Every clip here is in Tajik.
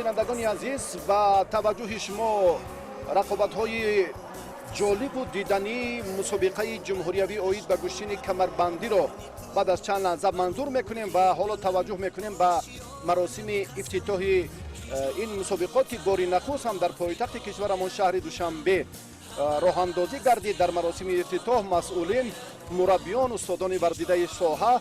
бинандагони азиз ба таваҷҷӯҳи шумо рақобатҳои ҷолибу дидани мусобиқаи ҷумҳуриявӣ оид ба куштини камарбандиро баъд аз чанд лаҳза манзур мекунем ва ҳоло таваҷҷӯҳ мекунем ба маросими ифтитоҳи ин мусобиқоти бори нахуст ҳам дар пойтахти кишварамон шаҳри душанбе роҳандозӣ гардид. Дар маросими ифтитоҳ масъулин, мураббиён, устодони варзидаи соҳа,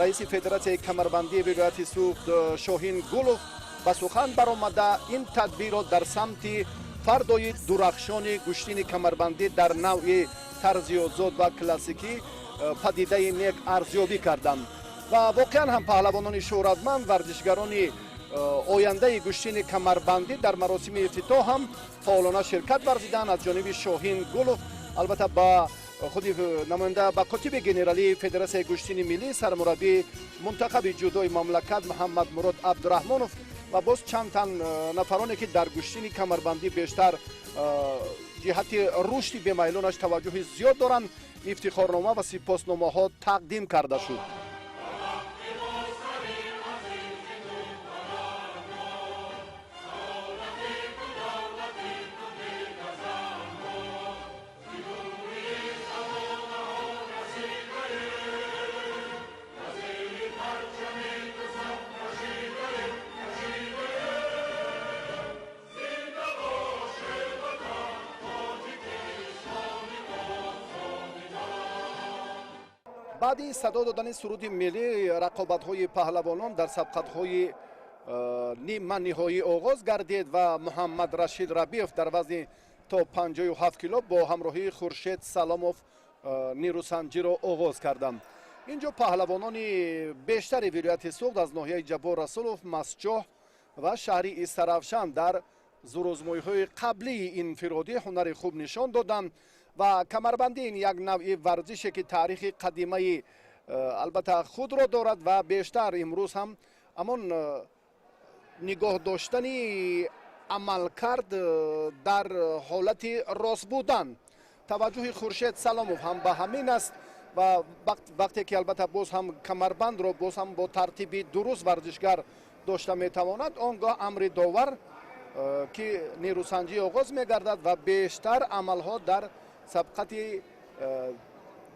раиси федератсияи камарбандии вилояти Суғд Шоҳин Гулов ба сухан баромада ин тадбирро дар самти фардои дурахшони куштини камарбандӣ дар навъи тарзи озод ва классикӣ падидаи нек арзёбӣ карданд ва воқеан ҳам паҳлавонони шӯҳратманд, варзишгарони ояндаи куштини камарбандӣ дар маросими ифтитоҳ ҳам фаъолона ширкат варзиданд. Аз ҷониби Шоҳин Гулов албатта ба худи намоянда ба котиби генералии федератсияи куштини миллӣ, сармураббии мунтахаби ҷудои мамлакат Муҳаммад Мурод Абдураҳмонов ва боз чанд тан нафароне ки дар куштини камарбандӣ бештар ҷиҳати рушди бемайлонаш таваҷҷӯҳи зиёд доранд, ифтихорнома ва сипосномаҳо тақдим карда шуд. баъди садо додани суруди миллӣ рақобатҳои паҳлавонон дар сабқатҳои нима ниҳоӣ оғоз гардид ва Муҳаммад Рашид Рабиев дар вазни то 57 кило бо ҳамроҳии Хуршед Саломов нирӯсанҷиро оғоз карданд. инҷо паҳлавонони бештари вилояти Суғд аз ноҳияи Ҷаббор Расулов, Масҷоҳ ва шаҳри Истаравшан дар зурӯзмоиҳои қаблии инфиродӣ ҳунари хуб нишон доданд ва камарбандӣ ин як навъи варзише ки таърихи қадимаи албатта худро дорад ва бештар имрӯз ҳам ҳамон нигоҳ доштани амалкард дар ҳолати рост будан. таваҷҷӯҳи Хуршед Саломов ҳам ба ҳамин аст ва вақте ки албатта боз ҳам камарбандро боз ҳам бо тартиби дуруст варзишгар дошта метавонад, он гоҳ амри довар ки нирӯсанҷӣ оғоз мегардад ва бештар амалҳо дар сабқати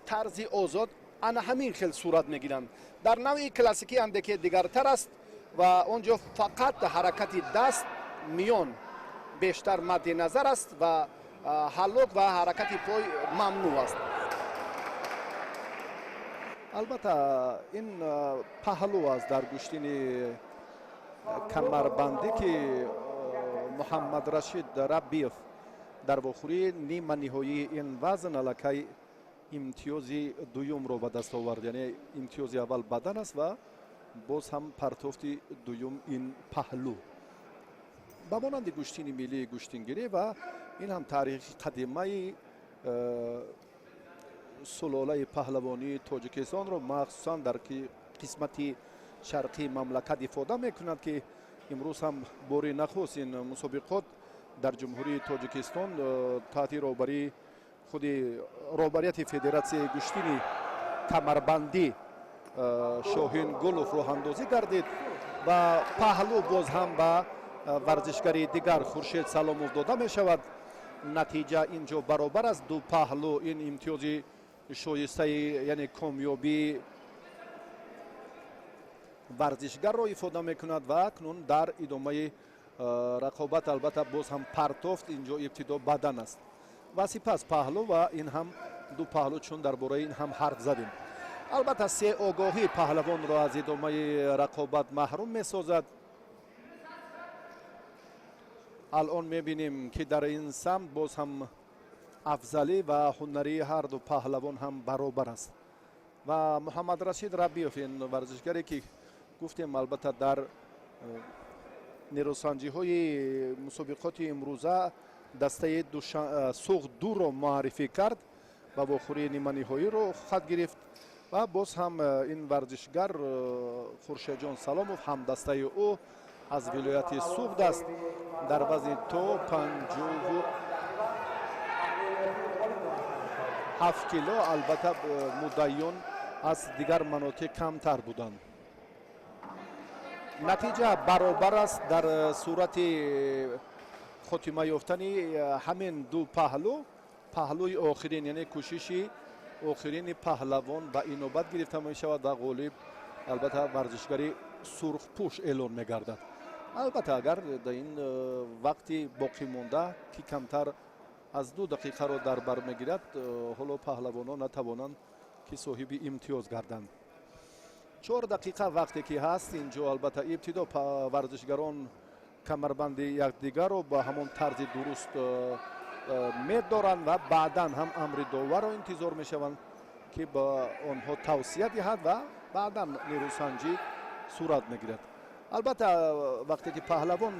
тарзи озод ана ҳамин хел сурат мегиранд. дар навъи классикӣ андаке дигартар аст ва онҷо фақат ҳаракати даст миён бештар мадди назар аст ва ҳаллок ва ҳаракати пой мамнӯъ аст. албатта ин паҳлӯ аст дар куштини камарбандӣ ки Муҳаммад Рашид Рабиев дар вохӯрӣ нима ниҳоии ин вазн аллакай имтиёзи дуюмро ба даст овард, яъне имтиёзи аввал бадан аст ва боз ҳам партофти дуюм ин паҳлӯ ба монанди куштини миллии куштингирӣ ва ин ҳам таърихи қадимаи сулолаи паҳлавонии Тоҷикистонро махсусан дар қисмати шарқии мамлакат ифода мекунад ки имрӯз ҳам бори нахуст ин мусобиқот дар ҷумҳурии Тоҷикистон таҳти роҳбарии худи роҳбарияти федератсияи куштини камарбандӣ Шоҳин Гулов роҳандозӣ гардид ва паҳлӯ боз ҳам ба варзишгари дигар Хуршед Саломов дода мешавад. натиҷа инҷо баробар аст. ду паҳлӯ ин имтиёзи шоистаи яъне комёбии варзишгарро ифода мекунад ва акнун дар идомаи рақобат албатта боз ҳам партофт инҷо ибтидо бадан аст ва сипас паҳлӯ ва ин ҳам ду паҳлӯ чун дар бораи ин ҳам ҳарф задем. албатта се огоҳӣ паҳлавонро аз идомаи рақобат маҳрум месозад. алон мебинем ки дар ин самт боз ҳам афзалӣ ва ҳунарии ҳарду паҳлавон ҳам баробар аст ва Муҳаммад Рашид Рабиев ин варзишгаре ки гуфтем албатта дар нерӯсанҷиҳои мусобиқоти имрӯза дастаи Суғд дуро муаррифӣ кард ва вохӯрии ниманиҳоиро хат гирифт ва боз ҳам ин варзишгар Хуршеҷон Саломов ҳамдастаи ӯ аз вилояти Суғд аст дар вазни то 57 кило. албатта муддаён аз дигар манотиқ камтар буданд. натиҷа баробар аст дар сурати хотима ёфтани ҳамин ду паҳлӯи охирин, яъне кӯшиши охирини паҳлавон ба инобат гирифта мешавад ва ғолиб албатта варзишгари сурхпӯш эълон мегардад. албатта агар дар ин вақти боқимонда ки камтар аз 2 дақиқаро дар бар мегирад, ҳоло паҳлавонон натавонанд ки соҳиби имтиёз гарданд. 4 дақиқа вақте ки ҳаст инҷо албатта ибтидо варзишгарон камарбанди якдигарро ба ҳамон тарзи дуруст медоранд ва баъдан ҳам амри доварро интизор мешаванд ки ба онҳо тавсия диҳад ва баъдан нерӯсанҷӣ сурат мегирад. албатта вақте ки паҳлавон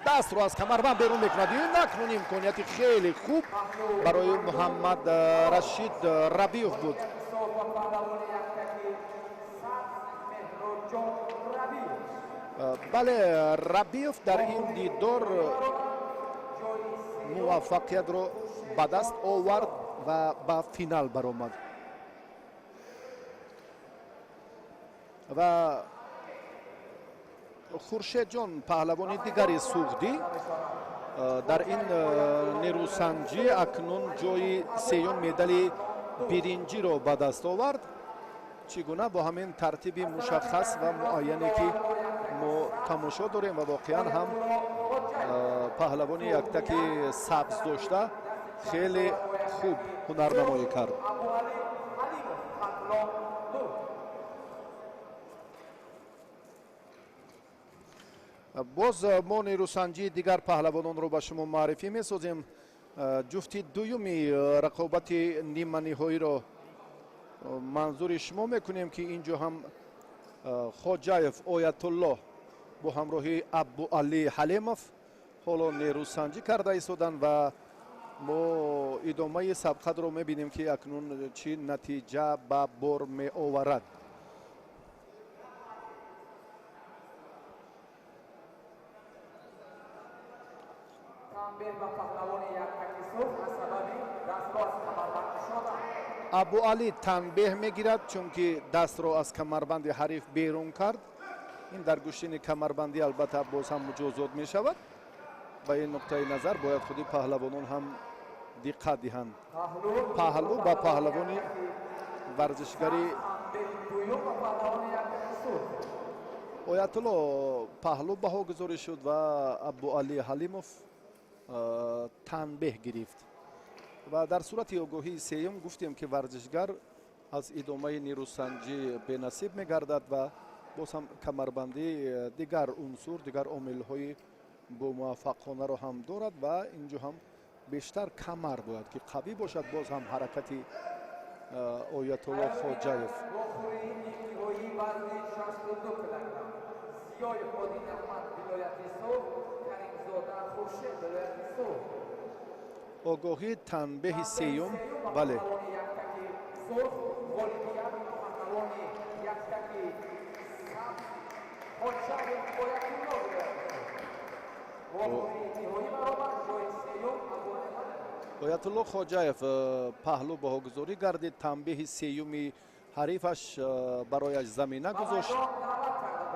дастро аз камарбанд берун мекунад, ин акнун имконияти хеле хуб барои Муҳаммад Рашид Рабиёв буд. бале, Рабиёв дар ин дидор муваффақиятро ба даст овард ва ба финал баромад. ва Хуршедҷон, паҳлавони дигари суғдӣ, дар ин нерӯсанҷӣ акнун ҷои сеюм медали биринҷиро ба даст овард. чӣ гуна бо ҳамин тартиби мушаххас ва муайяне ки мо тамошо дорем ва воқеан ҳам паҳлавони яктаки сабз дошта хеле хуб ҳунарнамоӣ кард. боз мо нерӯсанҷии дигар паҳлавононро ба шумо маърифӣ месозем. ҷуфти дуюми рақобати ниманиҳоиро манзури шумо мекунем ки инҷо ҳам Хоҷаев Оятулло бо ҳамроҳи Абуалӣ Ҳалимов ҳоло нерӯсанҷӣ карда истоданд ва мо идомаи сабқатро мебинем ки акнун чӣ натиҷа ба бор меоварад. Абуалӣ танбеҳ мегирад, чунки дастро аз камарбанди ҳариф берун кард. ин дар гӯштини камарбандӣ албатта боз ҳам муҷозот мешавад. ба ин нуқтаи назар бояд худи паҳлавонон ҳам диққат диҳанд. паҳлӯ ба паҳлавони варзишгари Оятулло паҳлӯ баҳо гузорӣ шуд ва Абуалӣ Ҳалимов танбеҳ гирифт. ва дар сурати огоҳии сеюм гуфтем ки варзишгар аз идомаи нерӯсанҷӣ бенасиб мегардад ва боз ҳам камарбандӣ дигар унсур, дигар омилҳои бо муваффақонаро ҳам дорад ва инҷо ҳам бештар камар бояд ки қавӣ бошад. боз ҳам ҳаракати Оятулло Хоҷаев. огоҳӣ танбеҳи сеюм. бале, Оятулло Хоҷаев паҳлӯ баҳогузорӣ гардид, танбеҳи сеюми ҳарифаш барояш замина гузошт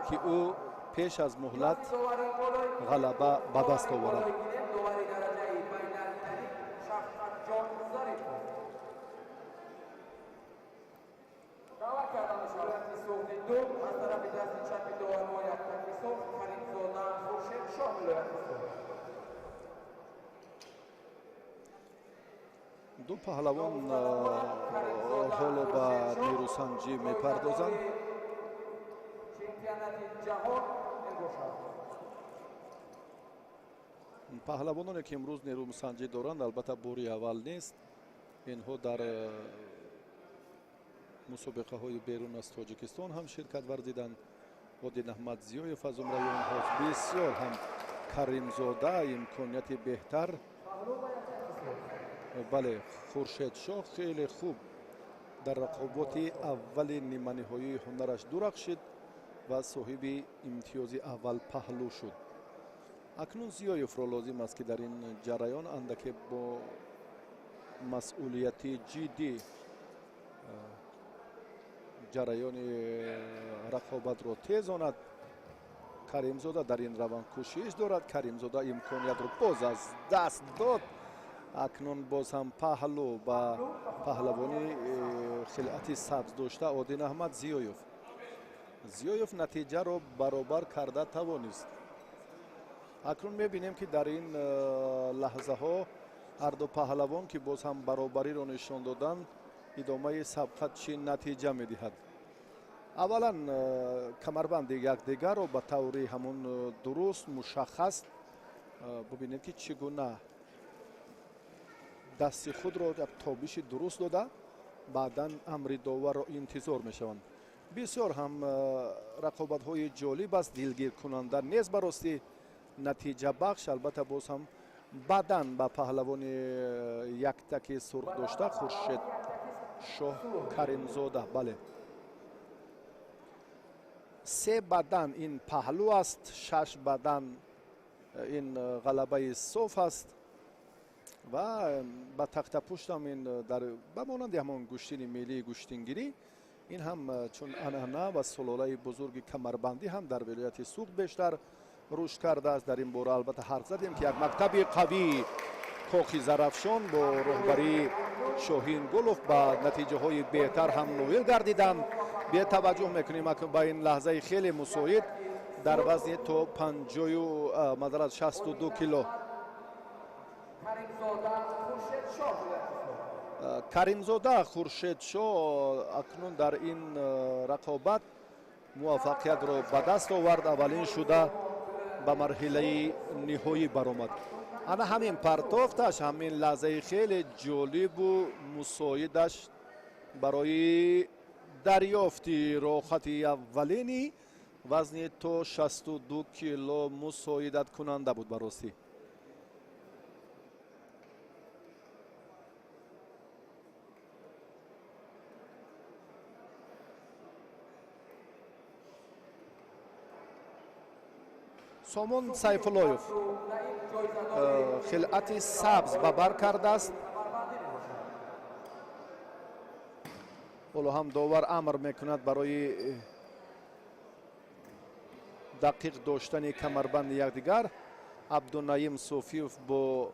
ки ӯ пеш аз муҳлат ғалаба ба даст оварад. ду паҳлавон ҳоло ба нерӯсанҷӣ мепардозанд. паҳлавононе ки имрӯз нерӯсанҷӣ доранд албатта бори аввал нест. инҳо дар мусобиқаҳои берун аз тоҷикистон ҳам ширкат варзиданд. Одил Аҳмадзиёев аз умраи онҳост. бисёр ҳам Каримзода имконияти беҳтар. бале, Хуршедшоҳ хеле хуб дар рақоботи аввали ниманиҳоии ҳунараш дурахшид ва соҳиби имтиёзи аввал паҳлӯ шуд. акнун Зиёевро лозим аст ки дар ин ҷараён андаке бо масъулияти ҷиддӣ ҷараёни рақобатро тезонад каримзода дар ин раванд кӯшиш дорад. каримзода имкониятро боз аз даст дод. акнун боз ҳам паҳлу ба паҳлавони хилъати сабз дошта Один Аҳмад Зиёев натиҷаро баробар карда тавонист. акнун мебинем ки дар ин лаҳзаҳо ҳарду паҳлавон ки боз ҳам баробариро нишон доданд идомаи сабқат чӣ натиҷа медиҳад. аввалан камарбанди якдигарро ба таври ҳамон дуруст мушаххас бубинед ки чӣ гуна дасти худро як тобиши дуруст дода баъдан амри доварро интизор мешаванд. бисёр ҳам рақобатҳои ҷолиб аст, дилгиркунанда нест ба рости натиҷабахш. албатта боз ҳам баъдан ба паҳлавони яктаки сурх дошта Хуршедшоҳ Каримзода, бале, 3 бадан ин паҳлу аст, 6 бадан ин ғалабаи соф аст ва ба тахтапуштам ин ба монанди ҳамон гӯштини миллии гӯштингирӣ ин ҳам чун анъана ва сулолаи бузурги камарбандӣ ҳам дар вилояти Суғд бештар рушд кардааст. дар ин бора албатта ҳарф задем ки як мактаби қавӣ Кохи Зарафшон бо роҳбарии Шоҳин Гулов ба натиҷаҳои беҳтар ҳам ноил гардиданд. бетаваҷҷӯҳ мекунем ба ин лаҳзаи хеле мусоид дар вазни то 62 кило. Каримзода Хуршедшоҳ акнун дар ин рақобат муваффақиятро ба даст овард. аввалин шуда ба марҳилаи ниҳоӣ баромад. ана ҳамин партофташ, ҳамин лаҳзаи хеле ҷолибу мусоидаш барои дарёфти роҳхати аввалини вазни то 62 кило мусоидаткунанда буд ба ростӣ. Somon Сайфуллоев хилъати сабз ба бар кардааст. ҳоло ҳам довар амр мекунад барои дақиқ доштани камарбанди якдигар. Абдунаим Софиев бо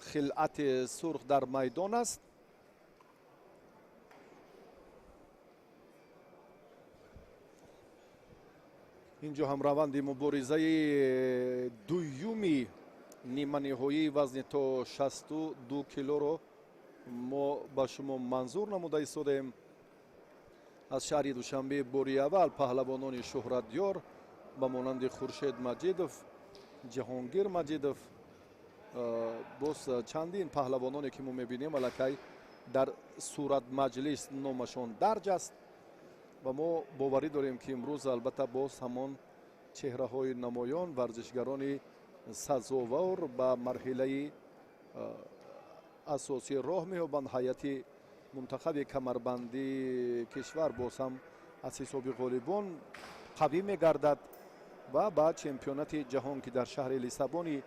хилъати сурх дар майдон аст. инҷо ҳам раванди муборизаи дуюми ниманиҳоии вазни то 62 килоро мо ба шумо манзур намуда истодаем. аз шаҳри душанбе бори аввал паҳлавонони шӯҳратдиёр ба монанди Хуршед Маҷидов, Ҷаҳонгир Маҷидов, боз чандин паҳлавононе ки мо мебинем аллакай дар суратмаҷлис номашон дарҷ аст ва мо боварӣ дорем ки имрӯз албатта боз ҳамон чеҳраҳои намоён варзишгарони сазовар ба марҳилаи асосӣ роҳ меёбанд. ҳайати мунтахаби камарбандии кишвар боз ҳам аз ҳисоби ғолибон қавӣ мегардад ва ба чемпионати ҷаҳон ки дар шаҳри Лиссабони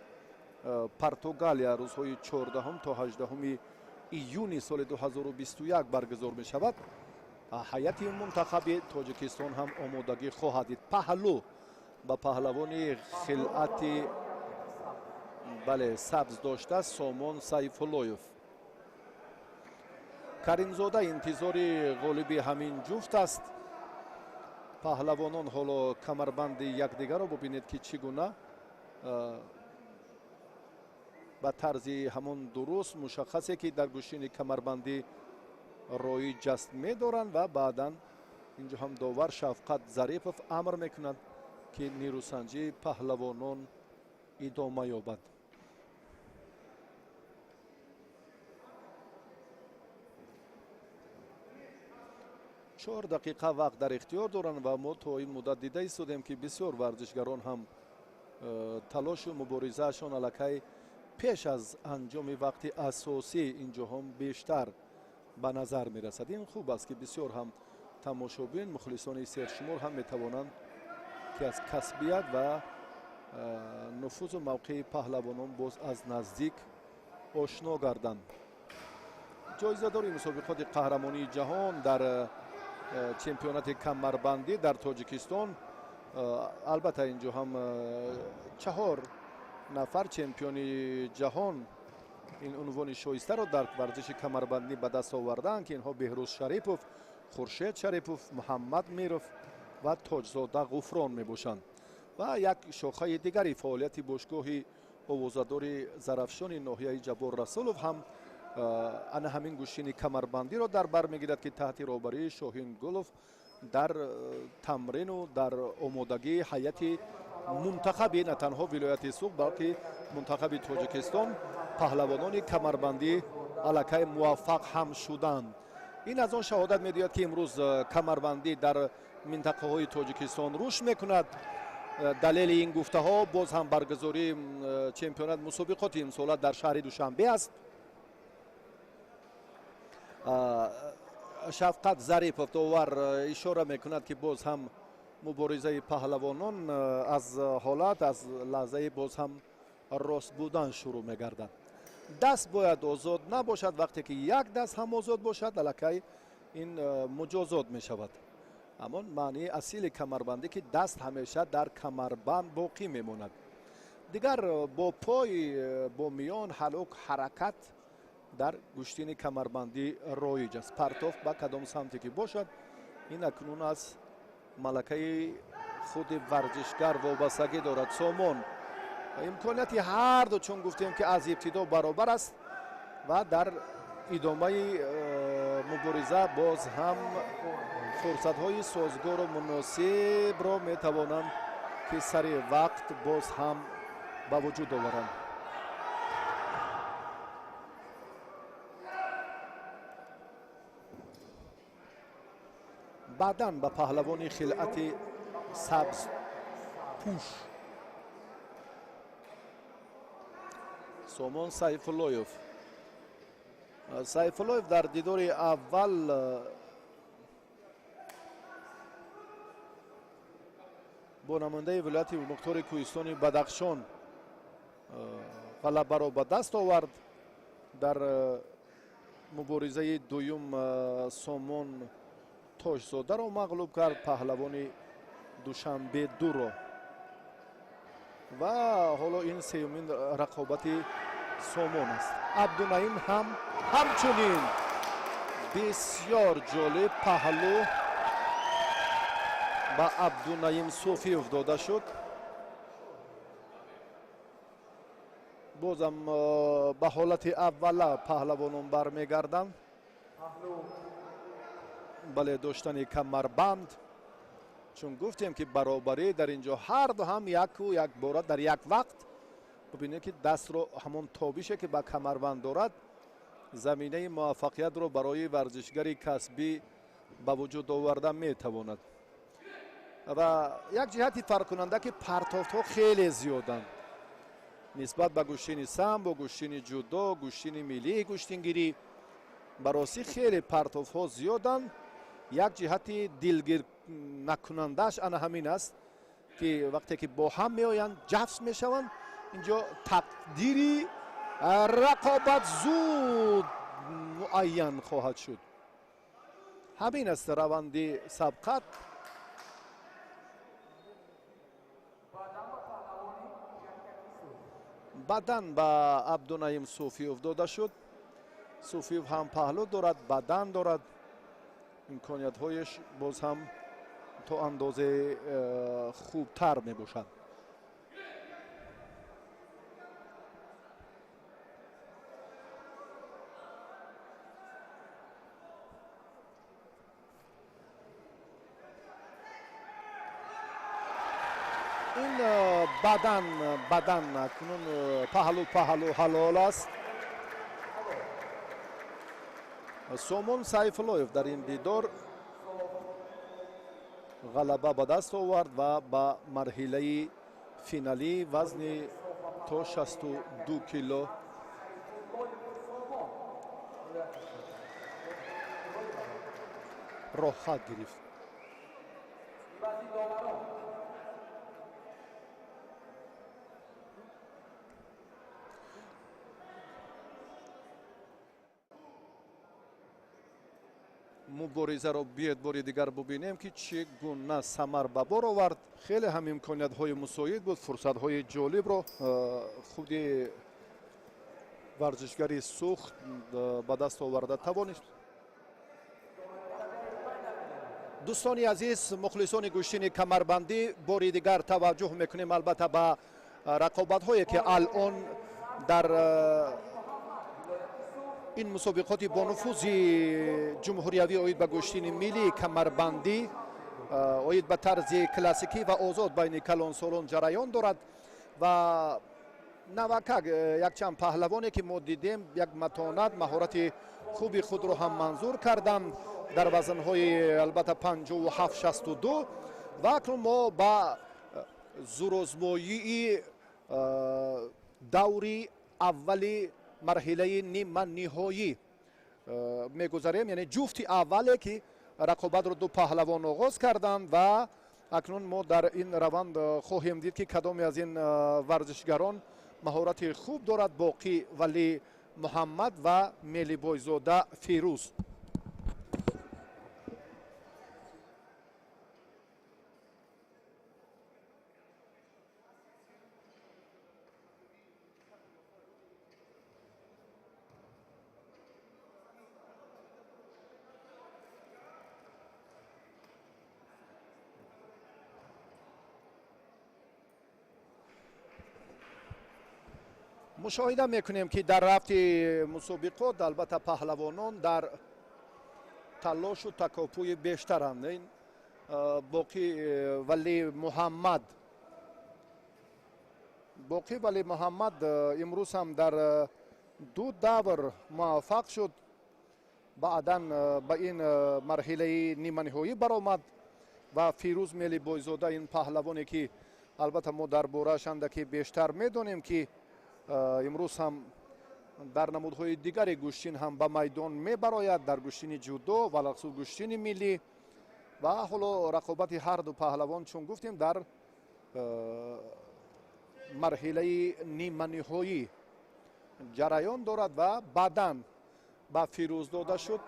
Португалия рӯзҳои 14 то 18 июни соли 2021 баргузор мешавад. ҳайати мунтахаби Тоҷикистон ҳам омодагӣ хоҳад дид. паҳлу ба паҳлавони хилъати бале сабз дошта Somon Сайфуллоев. Каримзода интизори ғолиби ҳамин ҷуфт аст. паҳлавонон ҳоло камарбанди якдигарро бубинед ки чӣ гуна ба тарзи ҳамон дуруст мушаххасе ки дар гӯштини камарбандӣ роиҷ аст медоранд ва баъдан инҷо ҳам довар Шавқат Зарипов амр мекунад ки нирӯсанҷии паҳлавонон идома ёбад. чор дақиқа вақт дар ихтиёр доранд ва мо то ин муддат дида истодем ки бисёр варзишгарон ҳам талошу муборизаашон аллакай пеш аз анҷоми вақти асосӣ инҷоҳом бештар ба назар мерасад. ин хуб аст ки бисёр ҳам тамошобин мухлисони сершумор ҳам метавонанд ки аз касбият ва нуфузу мавқеи паҳлавонон боз аз наздик ошно гарданд. ҷоизадори мусобиқоти қаҳрамонии ҷаҳон дар чемпионати камарбандӣ дар Тоҷикистон البته اینجا هم 4 نفر چمپیونی جهان این عنوان شایسته رو در ورزش کمربندی به دست آوردند که اینها بهروز شریپوف، خورشید شریپوف، محمد میروف و تاجزاده غفران میباشند. و یک شاخه دیگری فعالیت باشگاه آوازه‌دار زرافشان ناحیه جبار رسولوف هم انا همین گوشین کمربندی را در بر میگیرد که تحت رهبری شاهین گلوف در تمرین و در آمادگی هیئت منتخب نه تنها ولایت سوق بلکه منتخب تاجیکستان پهلوانان کمربندی الکی موفق هم شدند. این از آن شهادت می‌دهد که امروز کمربندی در منطقه های تاجیکستان رشد میکند. دلیل این گفته ها باز هم برگزاری چمپیونات مسابقات امسال در شهر دوشنبه است. شفقت ظریفов داور اشاره میکند که باز هم مبارزه پهلوانان از حالت از لحظه باز هم راست بودن شروع میگردد. دست باید آزاد نباشد، وقتی که یک دست هم آزاد باشد الکی این مجازات می شود. اما معنی اصیل کمربندی که دست همیشه در کمربند باقی میماند. دیگر با پای با میان حلق حرکت در گوشتین کمربندی رایج است. پرتاف به کدام سمتی که باشد این اکنون از ملکه خود ورزشگر وابستگی دارد. سامان امکانیت هر دو چون گفتیم که از ابتدا برابر است و در ادامه مبارزه باز هم فرصت های سازگار و مناسب را می توانند که سر وقت باز هم به وجود آورند. بعداً به پهلوانی خلعت سبز پوش سامان سیفالایف در دیدار اول با نماینده ولایت مختار کوهستان بدخشان غلبه را به دست آورد. در مبارزه دوم سامان تاجزاده را مغلوب کرد، پهلوان دوشنبه 2 را. و حالا این سومین رقابت سامان است. عبدالنعیم هم همچنین بسیار جالب پهلو به عبدالنعیم صوفیوف داده شد. بازم به حالت اول پهلوانان برمیگردند. بله داشتن کمربند، چون گفتیم که برابری در اینجا هر دو هم یک و یک بار در یک وقت. ببینید که دست رو همون تابیشه که با کمربند دارد زمینه موفقیت رو برای ورزشگری کسبی به وجود آورده میتواند. و یک جهتی فرق کننده که پرتافت ها خیلی زیادند نسبت به گوشتین سمبو، گوشتین جودو، گوشتین ملی، گوشتین گیری. براستی خیلی پرتافت ها زیادند. یک جهتی دلگیر نکنندش انا همین است که وقتی که با هم می آیند جفت می شوند. اینجا تقدیری رقابت زود معین خواهد شد. همین است روند سبقت. بدن به عبدالنعیم صوفیوف داده شد. صوفیوف هم پهلو دارد، بدن دارد، امکانیت هایش باز هم تا اندازه خوبتر می باشد. این بدن کنون پهلو حلال است. سامان سیفالایف در این دیدار غلبه به دست آورد و به مرحله فینالی وزن تا 62 کیلو راحت گرفت. муборизаро биед бори дигар бубинем ки чӣ гуна самар ба бор овард. хеле ҳам имкониятҳои мусоид буд, фурсатҳои ҷолибро худи варзишгари сухт ба даст оварда тавонист. дӯстони азиз, мухлисони гӯштини камарбандӣ, бори дигар таваҷҷӯҳ мекунем албатта ба рақобатҳое ки алон дар ин мусобиқоти бонуфузи ҷумҳуриявӣ оид ба гӯштини миллии камарбандӣ оид ба тарзи классикӣ ва озод байни калонсолон ҷараён дорад ва навакак якчанд паҳлавоне ки мо дидем як матонат, маҳорати хуби худро ҳам манзур карданд дар вазнҳои албатта 57-62 ва акнун мо ба зурозмоии даври аввали марҳилаи нима ниҳоӣ мегузарем, яъне ҷуфти аввале ки рақобатро ду паҳлавон оғоз карданд ва акнун мо дар ин раванд хоҳем дид ки кадоме аз ин варзишгарон маҳорати хуб дорад. Боқӣ Валӣ Муҳаммад ва Мелибойзода Фирӯз. мушоҳида мекунем ки дар рафти мусобиқот албатта паҳлавонон дар талошу такопӯи бештаранд. ин Боқӣ Валӣ Муҳаммад имрӯз ҳам дар ду давр муваффақ шуд, баъдан ба ин марҳилаи ниманиҳоӣ баромад ва Фирӯз Мелибойзода ин паҳлавоне ки албатта мо дар борааш андаке бештар медонем ки имрӯз ҳам дар намудҳои дигари гӯштин ҳам ба майдон мебарояд, дар гӯштини ҷудо ва алахсус гӯштини миллӣ ва ҳоло рақобати ҳарду паҳлавон чун гуфтем дар марҳилаи ниманиҳоӣ ҷараён дорад ва баъдан ба Фирӯз дода шуд.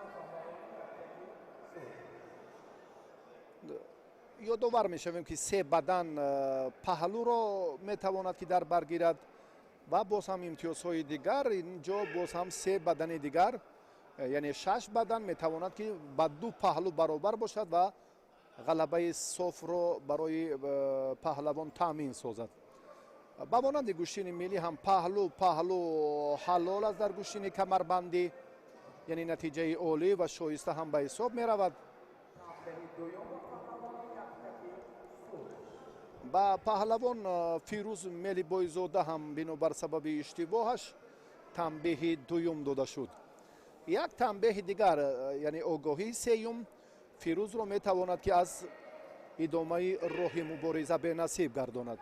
ёдовар мешавем ки се бадан паҳлӯро метавонад ки дар бар гирад ва боз ҳам имтиёзҳои дигар. инҷо боз ҳам се бадани дигар, яъне 6 бадан метавонад ки ба ду паҳлӯ баробар бошад ва ғалабаи софро барои паҳлавон таъмин созад. ба монанди гӯштини миллӣ ҳам паҳлӯ ҳалол аст дар гӯштини камарбандӣ, яъне натиҷаи олӣ ва шоиста ҳам ба ҳисоб меравад. ба паҳлавон Фирӯз Мелибойзода ҳам бинобар сабаби иштибоҳаш танбеҳи дуюм дода шуд. як танбеҳи дигар, яъне огоҳии сеюм Фирӯзро метавонад ки аз идомаи роҳи мубориза бенасиб гардонад.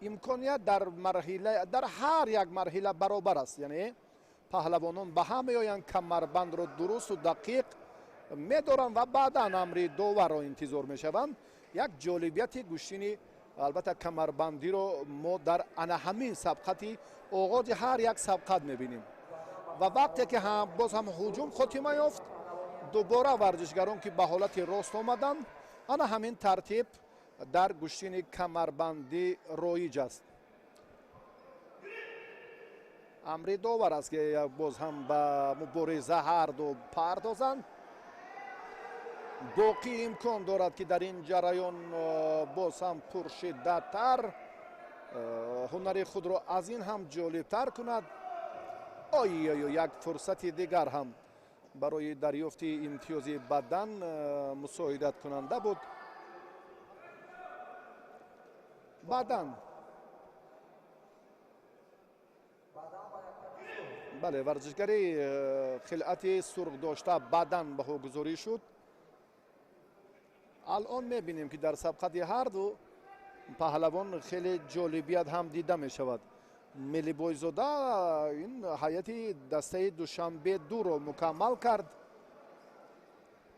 имконият дар ҳар як марҳила баробар аст, яъне паҳлавонон ба ҳам меоянд, камарбандро дурусту дақиқ медоранд ва баъдан амри доварро интизор мешаванд. як ҷолибияти гӯштини албатта камарбандиро мо дар ана ҳамин сабқати оғози ҳар як сабқат мебинем ва вақте ки боз ҳам ҳуҷум хотима ёфт, дубора варзишгарон ки ба ҳолати рост омаданд, ана ҳамин тартиб дар гӯштини камарбандӣ роиҷ аст. амри довар аст ки боз ҳам ба мубориза ҳарду пардозанд. боқӣ имкон дорад ки дар ин ҷараён боз ҳам пуршиддаттар ҳунари худро аз ин ҳам ҷолибтар кунад. як фурсати дигар ҳам барои дарёфти имтиёзи бадан мусоидат кунанда буд. баъдан бале варзишгари хилъати сурхдошта баъдан баҳогузорӣ шуд. алон мебинем ки дар сабқати ҳарду паҳлавон хеле ҷолибият ҳам дида мешавад. Мелибойзода ин ҳайати дастаи душанбе дуро мукаммал кард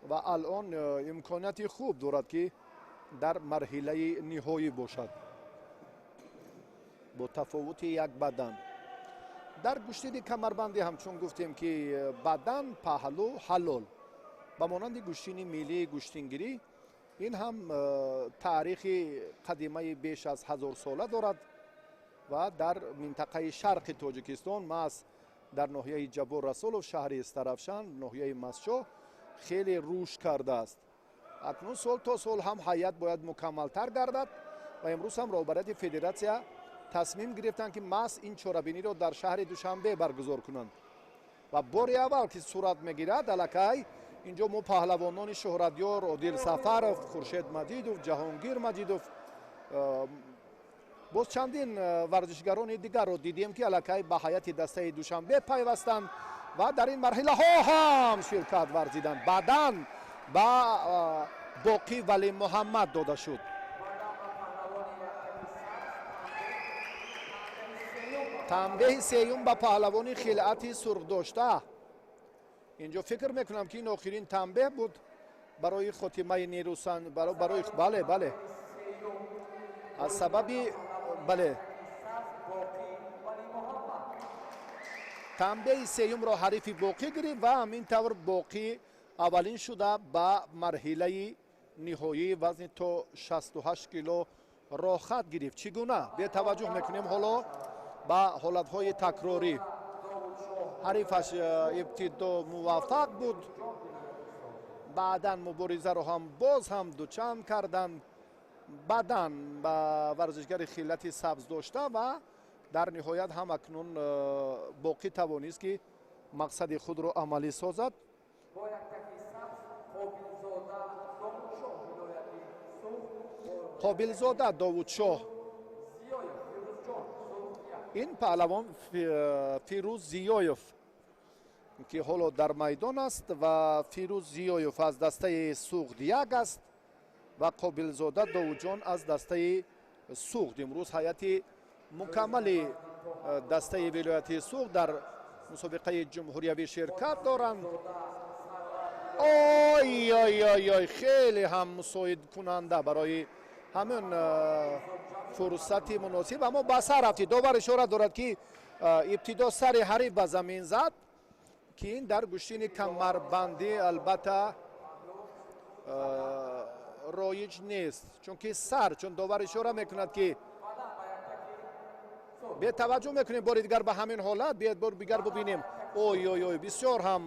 ва алон имконияти хуб дорад ки дар марҳилаи ниҳоӣ бошад бо тафовути як бадан. дар гӯштини камарбандӣ ҳамчун гуфтем ки бадан паҳлӯ ҳалол. ба монанди гӯштини миллии гӯштингирӣ ин ҳам таърихи қадимаи беш аз 1000 сола дорад ва дар минтақаи шарқи тоҷикистон маҳз дар ноҳияи ҷабор расулов шаҳри истарафшан ноҳияи масчоҳ хеле рушд кардааст. акнун сол то сол ҳам ҳайат бояд мукаммалтар гардад ва имрӯз ҳам роҳбарияти федератсия тасмим гирифтанд ки маҳз ин чорабиниро дар шаҳри душанбе баргузор кунанд ва бори аввал ки сурат мегирад аллакай инҷо мо паҳлавонони шӯҳратёр одил сафаров, хуршед маҷидов, ҷаҳонгир маҷидов, боз чандин варзишгарони дигарро дидем ки аллакай ба ҳайати дастаи душанбе пайвастанд ва дар ин марҳилаҳо ҳам ширкат варзиданд. баъдан ба боқӣ вали муҳаммад дода шуд. тамбеҳи сеюм ба паҳлавони хилъати сурхдошта. инҷо фикр мекунам ки ин охирин тамбеҳ буд барои хотимаи нерӯсан барои бале аз сабаби бале тамбеҳи сеюмро ҳарифи боқӣ гирифт ва ҳамин тавр боқӣ аввалин шуда ба марҳилаи ниҳоӣ вазни то 68 кило рохат гирифт. чӣ гуна бетаваҷҷӯҳ мекунем ҳоло ба ҳолатҳои такрорӣ. ҳарифаш ибтидо муваффақ буд, баъдан муборизаро ҳам боз ҳам дучанд карданд, баъдан ба варзишгари хилати сабз дошта ва дар ниҳоят ҳам акнун боқӣ тавонист ки мақсади худро амалӣ созад. қобилзода довудшоҳ, ин паҳлавон фирӯз зиёев ки ҳоло дар майдон аст ва фирӯз зиёев аз дастаи суғд як аст ва қобилзода довуҷон аз дастаи суғд. имрӯз ҳайати мукаммали дастаи вилояти суғд дар мусобиқаи ҷумҳуриявӣ ширкат доранд. ой хеле ҳам мусоид кунанда барои ҳамин фурсати муносиб, аммо ба сар рафти. довар ишора дорад ки ибтидо сари ҳариф ба замин зад ки ин дар гӯштини камарбандӣ албатта роиҷ нест, чунки сар чун довар ишора мекунад ки бетаваҷҷӯҳ мекунем бори дигар ба ҳамин ҳолат. биед бори дигар бубинем. ой бисёр ҳам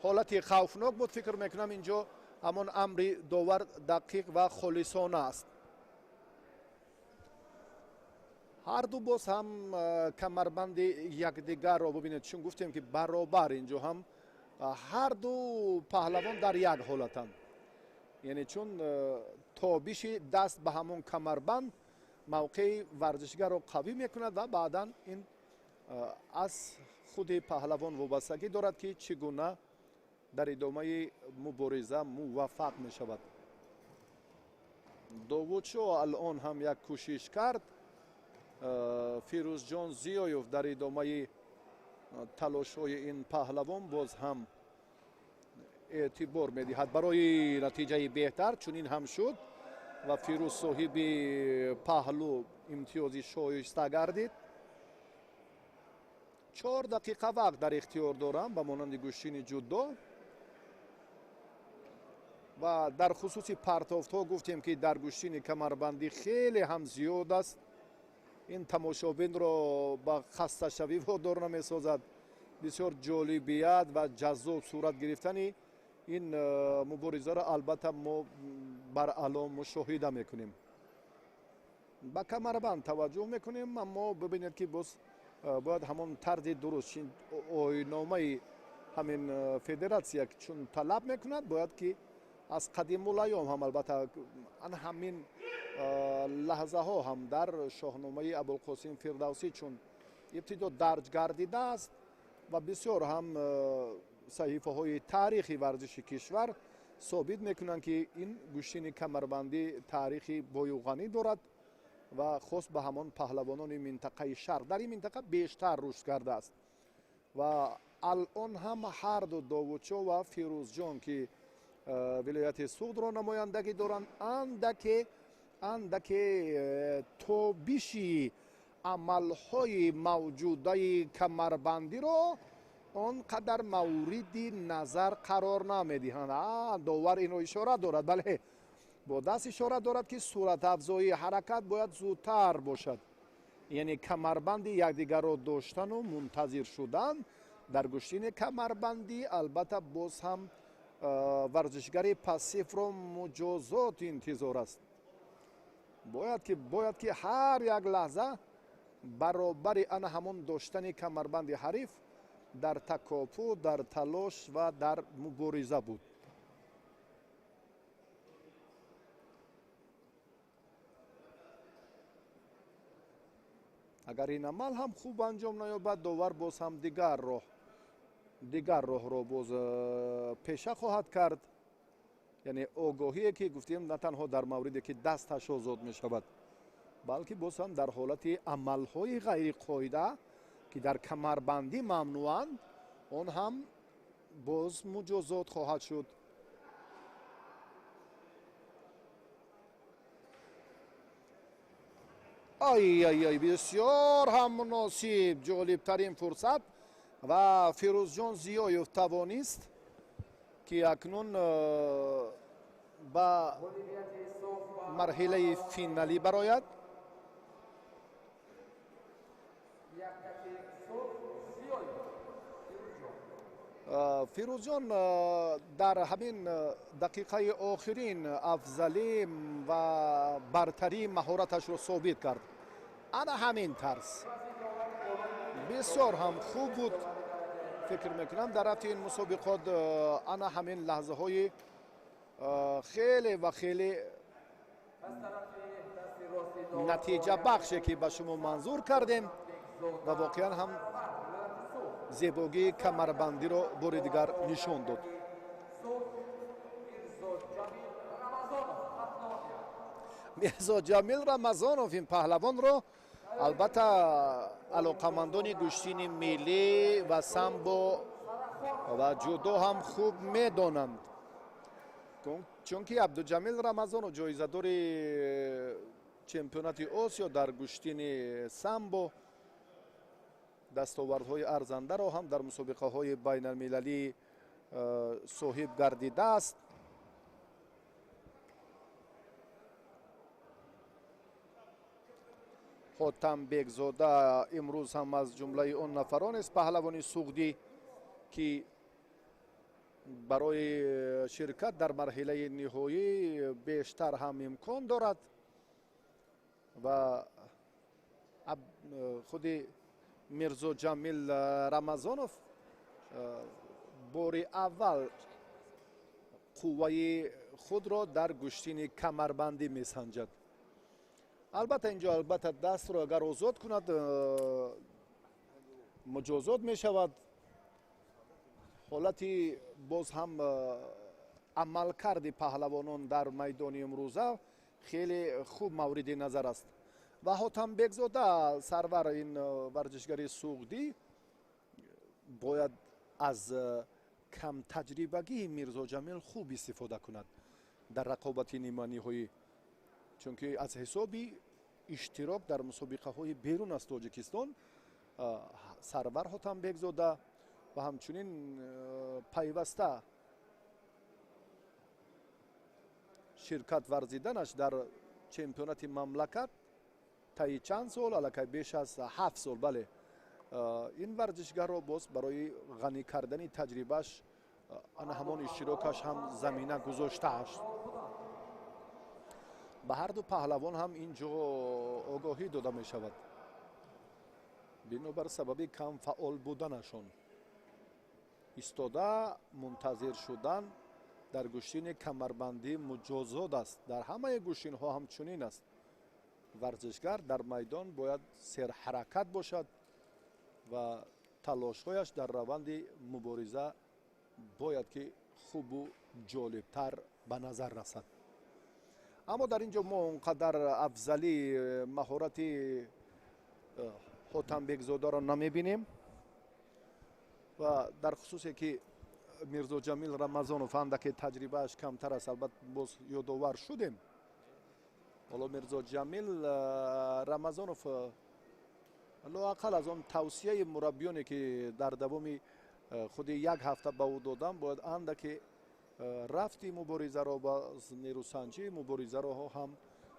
ҳолати хавфнок буд. фикр мекунам инҷо ҳамон амри довар дақиқ ва холисона аст. ҳарду боз ҳам камарбанди якдигарро бубинед. чун гуфтем ки баробар инҷо ҳам ҳарду паҳлавон дар як ҳолатанд, яъне чун тобиши даст ба ҳамон камарбанд мавқеи варзишгарро қавӣ мекунад ва баъдан ин аз худи паҳлавон вобастагӣ дорад ки чӣ гуна дар идомаи мубориза муваффақ мешавад. довудшоҳ алон ҳам як кӯшиш кард. фирӯзҷон зиёев дар идомаи талошҳои ин паҳлавон боз ҳам эътибор медиҳад барои натиҷаи беҳтар. чунин ҳам шуд ва фирӯз соҳиби паҳлӯ имтиёзи шоиста гардид. 4 дақиқа вақт дар ихтиёр дорам ба монанди гӯштини ҷуддо ва дар хусуси партофтҳо гуфтем ки дар гӯштини камарбандӣ хеле ҳам зиёд аст. ин тамошобинро ба хасташавӣ водор намесозад. бисёр ҷолибият ва ҷаззоб сурат гирифтани ин муборизаро албатта мо бар алом мушоҳида мекунем. ба камарбанд таваҷҷӯҳ мекунем, аммо бибинед ки боз бояд ҳамон тарзи дуруст ойномаи ҳамин федератсия чун талаб мекунад, бояд ки аз қадимулайём ҳам албатта ҳамин лаҳзаҳо ҳам дар шоҳномаи абулқосим фирдавсӣ чун ибтидо дарҷ гардидааст ва бисёр ҳам саҳифаҳои таърихи варзиши кишвар собит мекунанд ки ин гӯштини камарбандӣ таърихи бою ғанӣ дорад ва хос ба ҳамон паҳлавонони минтақаи шарқ дар ин минтақа бештар рушд кардааст. ва алон ҳам ҳарду довудшоҳ ва фирӯзҷон ки вилояти суғдро намояндагӣ доранд, андаке тобиши амалҳои мавҷудаи камарбандиро اون قدر موردی نظر قرار نمیدهند. داور اینو اشاره دارد، بله با دست اشاره دارد که صورت افزایی حرکت باید زودتر باشد، یعنی کمربندی یکدیگر را داشتن و منتظر شدن. در گشتین کمربندی البته باز هم ورزشگری پاسیو را مجازات انتظار است. باید که هر یک لحظه برابر آن همون داشتن کمربند حریف در تکاپو، در تلاش و در مبارزه بود. اگر این عمل هم خوب انجام نیابد، داور باز هم دیگر راه را باز پیشه خواهد کرد. یعنی آگاهی که گفتیم نه تنها در موردی که دستش آزاد می شود، بلکه باز هم در حالت عملهای غیر قاعده که در کمربندی ممنوعند، آن هم باز مجازات خواهد شد. آی بسیار هم مناسب، جالب ترین فرصت و فیروز جان زیایف توانست که اکنون با مرحله فینالی براید. فیروز جان در همین دقیقه آخرین افضلی و برتری مهارتش رو ثابت کرد. انا همین طرز بسیار هم خوب بود. فکر میکنم در رفت این مسابقات انا همین لحظه های خیلی و خیلی نتیجه بخشی که به شما منظور کردیم و واقعا هم زیبایی کمربندی رو بار دیگر نشان داد. میرزا جمیل رمضانوف این پهلوان رو البته علاقمندان گشتین ملی و سامبو و جودو هم خوب میدانند، چون که عبدالجمیل رمضانوف جایزه‌دار چمپیونات آسیا در گشتین سامبو دستاوردهای ارزنده را هم در مسابقه های بین المللی صاحب گردیده است. حاتم بیگزاده امروز هم از جمله آن نفران است پهلوان سوغدی که برای شرکت در مرحله نهایی بیشتر هم امکان دارد و خود میرزا جمیل رمضانوف بار اول قوه خود را در گشتین کمربندی میسنجد. البته اینجا دست را اگر آزاد کند مجازات می شود. حالتی باز هم عمل کرد پهلوانان در میدان امروزه خیلی خوب مورد نظر است و حاتم بیگزاده سرور این ورزشگری سوغدی باید از کم تجربگی میرزا جمیل خوب استفاده کند در رقابت نیمه نهایی، چون که از حسابی اشتراک در مسابقه های بیرون از تاجیکستان سرور حاتم بیگزاده و همچنین پیوسته شرکت ورزیدنش در چمپیونات مملکت طی چند سال، البته بیش از 7 سال، بله این ورزشگر را باز برای غنی کردن تجربهش آن همان اشتراکش هم زمینه گذاشته است. به هر دو پهلوان هم اینجا آگاهی داده می شود بنابر سبب کم فعال بودنشان. ایستاده منتظر شدن در گشتین کمربندی مجازات است. در همه گشتین ها هم چنین است. ورزشگر در میدان باید سر حرکت باشد و تلاش‌هایش در روند مبارزه باید که خوب و جالبتر به نظر رسد. اما در اینجا ما اونقدر افضلی مهارت حاتم بیگزاده را نمیبینیم و در خصوصی که میرزا جمیل رمضانوف اندکی تجربهش کمتر است، البته باز یادآور شدیم. حالا میرزا جمیل رمضانوف لااقل از آن توصیه مربیانی که در دوام худи як ҳафта ба ӯ додам, бояд андаке рафти муборизаро ба нерӯсанҷӣ муборизароҳо ҳам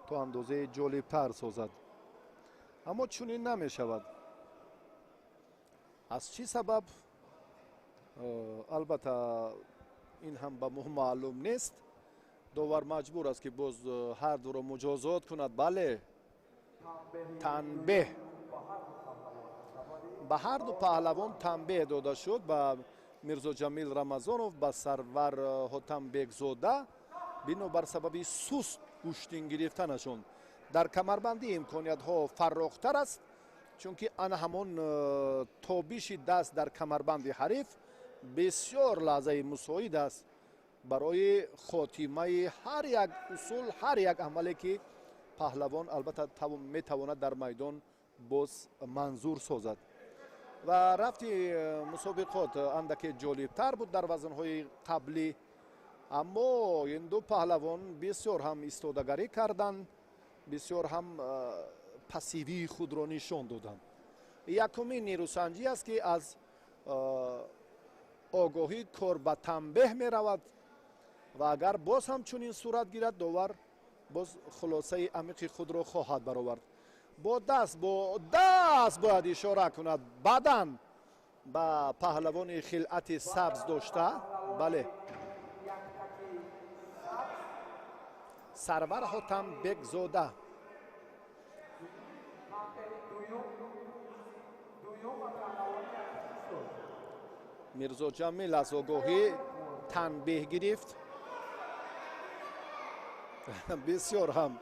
то андозаи ҷолибтар созад. аммо чунин намешавад. аз чӣ сабаб? албатта ин ҳам ба мо маълум нест. довар маҷбур аст ки боз ҳардуро муҷозот кунад. бале, танбеҳ ба ҳарду паҳлавон танбеҳ дода шуд, ба мирзоҷамил рамазонов, ба сарвар ҳотамбекзода, бинобар сабаби суст гӯштин гирифтанашон. дар камарбандӣ имкониятҳо фаррохтар аст, чунки ана ҳамон тобиши даст дар камарбанди ҳариф бисёр лаҳзаи мусоид аст барои хотимаи ҳар як усул, ҳар як амале ки паҳлавон албатта метавонад дар майдон боз манзур созад. ва рафти мусобиқот андаке ҷолибтар буд дар вазнҳои қаблӣ, аммо ин ду паҳлавон бисёр ҳам истодагарӣ карданд, бисёр ҳам пассивии худро нишон доданд. якумин нерӯсанҷӣ аст ки аз огоҳӣ кор ба танбеҳ меравад ва агар боз ҳам чунин сурат гирад, довар боз хулосаи амиқи худро хоҳад баровард. бо даст бояд ишора кунад, бадан ба паҳлавони хилъати сабз дошта. бале, сарвар ҳотамбекзода. мирзоҷамил аз огоҳӣ танбеҳ гирифт. бисёр ҳам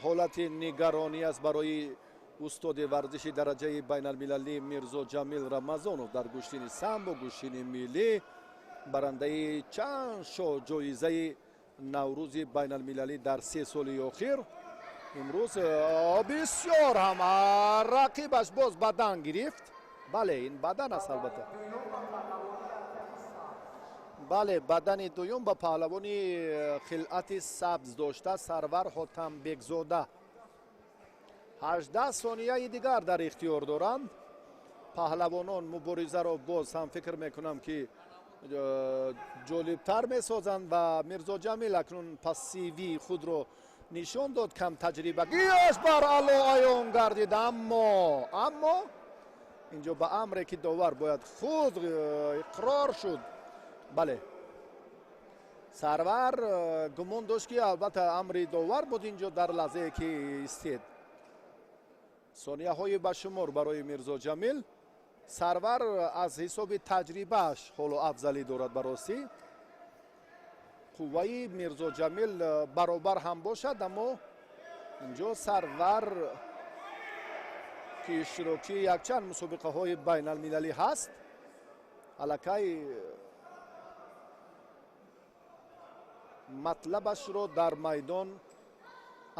ҳолати нигаронӣ аст барои устоди варзиши дараҷаи байналмилалӣ мирзоҷамил рамазонов дар гӯштини самбо, гӯштини миллӣ, барандаи чанд шо ҷоизаи наврӯзи байналмилалӣ дар 3 соли охир. имрӯз бисёр ҳам рақибаш боз бадан гирифт. бале, ин бадан аст албатта. бале, бадани дуюм ба паҳлавони хилъати сабз дошта сарвар ҳотамбекзода. 18 сонияи дигар дар ихтиёр доранд. паҳлавонон муборизаро боз ҳам фикр мекунам ки ҷолибтар месозанд ва мирзоҷамил акнун пассивии худро нишон дод, кам таҷрибагиаш бар ало аён гардид. аммо инҷо ба амре ки довар бояд худ иқрор шуд. бале, сарвар гумон дошт ки албатта амри довар буд инҷо дар лаҳзае ки истед. сонияҳои башумор барои мирзоҷамил. сарвар аз ҳисоби таҷрибааш ҳоло афзалӣ дорад. баростӣ қувваи мирзоҷамил баробар ҳам бошад, аммо инҷо сарвар ки иштирокчии якчанд мусобиқаҳои байналмилалӣ ҳаст, аллакай матлабашро дар майдон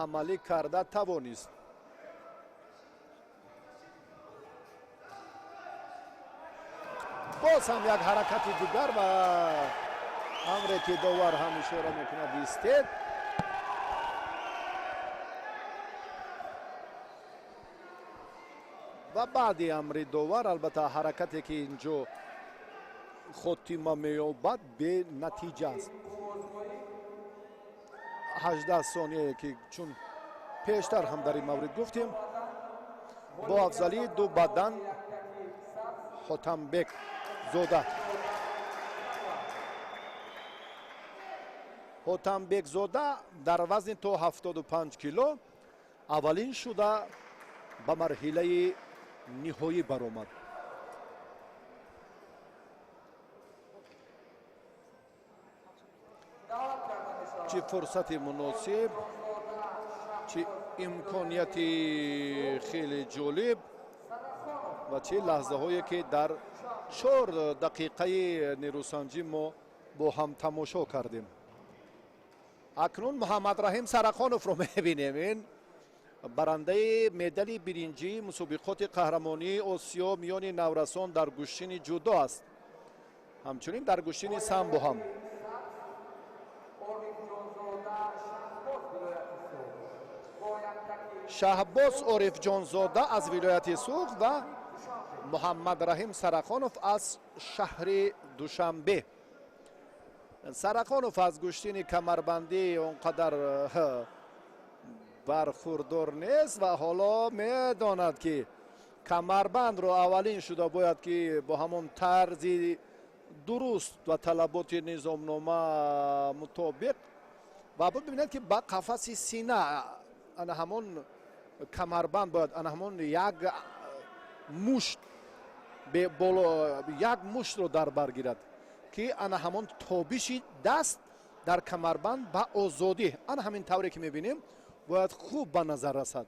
амалӣ карда тавонист. боз ҳам як ҳаракати дигар ва амре ки довар ҳам ишора мекунад истед. ва баъди амри довар албатта ҳаракате ки инҷо хотима меёбад бенатиҷа аст. 18 соние ки чун пештар ҳам дар ин маврид гуфтем, бо афзалии ду бадан ҳотамбекзода. ҳотамбекзода дар вазни то 75 кило аввалин шуда ба марҳилаи ниҳоӣ баромад. чӣ фурсати муносиб, чӣ имконияти хеле ҷолиб ва чӣ лаҳзаҳое ки дар 4 дақиқаи нерӯсанҷӣ мо бо ҳам тамошо кардем. акнун муҳаммадраҳим сарахоновро мебинем. ин барандаи медали биринҷии мусобиқоти қаҳрамонии осиё миёни наврасон дар гӯштини ҷудо аст. ҳамчунин дар гӯштини самбо ҳам. шаҳбоз ориф ҷонзода аз вилояти суғ ва محمد رحیم سرخانوف از شهر دوشنبه. سرخانوف از گشتین کمربندی اونقدر برخوردار نیست و حالا میداند که کمربند رو اولین شده باید که با همون طرز درست و طلبات نظامنامه مطابق و ببینید که با قفس سینه انا همون کمربند باید انا همون یک مشت به بالا یک مشت رو در بر گیرد که انا همون تابش دست در کمربند با آزادی انا همین طوری که میبینیم باید خوب به نظر رسد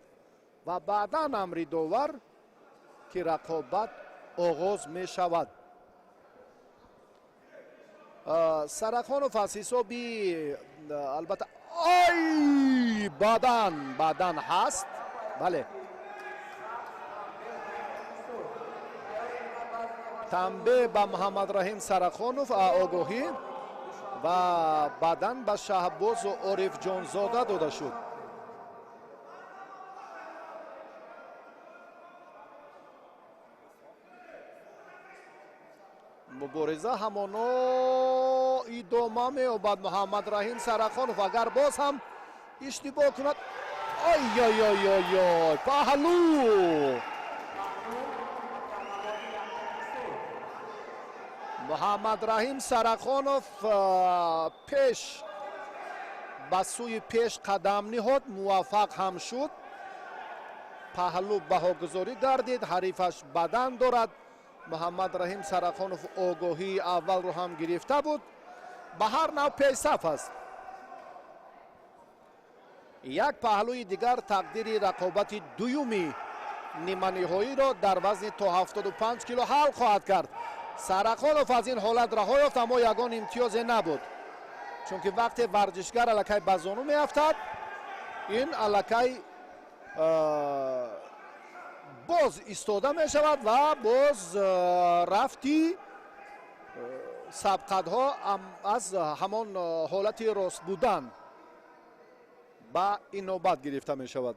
و بعدا امری داور که رقابت آغاز می شود. سرخانوف از حسابی البته بدن هست. بله تنبیه به محمد رحیم سرخانوف آگاهی و بدن به شهباز و عارف جانزاده داده شد. مبارزه همانا ادامه می‌یابد. محمد رحیم سرخانوف اگر باز هم اشتباه کند آی پهلو محمد رحیم سرخانوف پیش به سوی پیش قدم نهاد، موفق هم شد. پهلو بهاگذاری گردید، حریفش بدن دارد. محمد رحیم سرخانوف آگاهی اول رو هم گرفته بود. به هر نوع پیصف است. یک پهلوی دیگر تقدیر رقابت دویمی نیمه نهایی را در وزن تا 75 کیلو حل خواهد کرد. سرخانوف از این حالت رها یافت، اما یگان امتیاز نبود، چون که وقتی ورزشگر الکی به زانو میافتد این الکی باز ایستاده می شود و باز رفتی سبقت ها از همان حالت راست بودن با این نوبت گرفته می شود.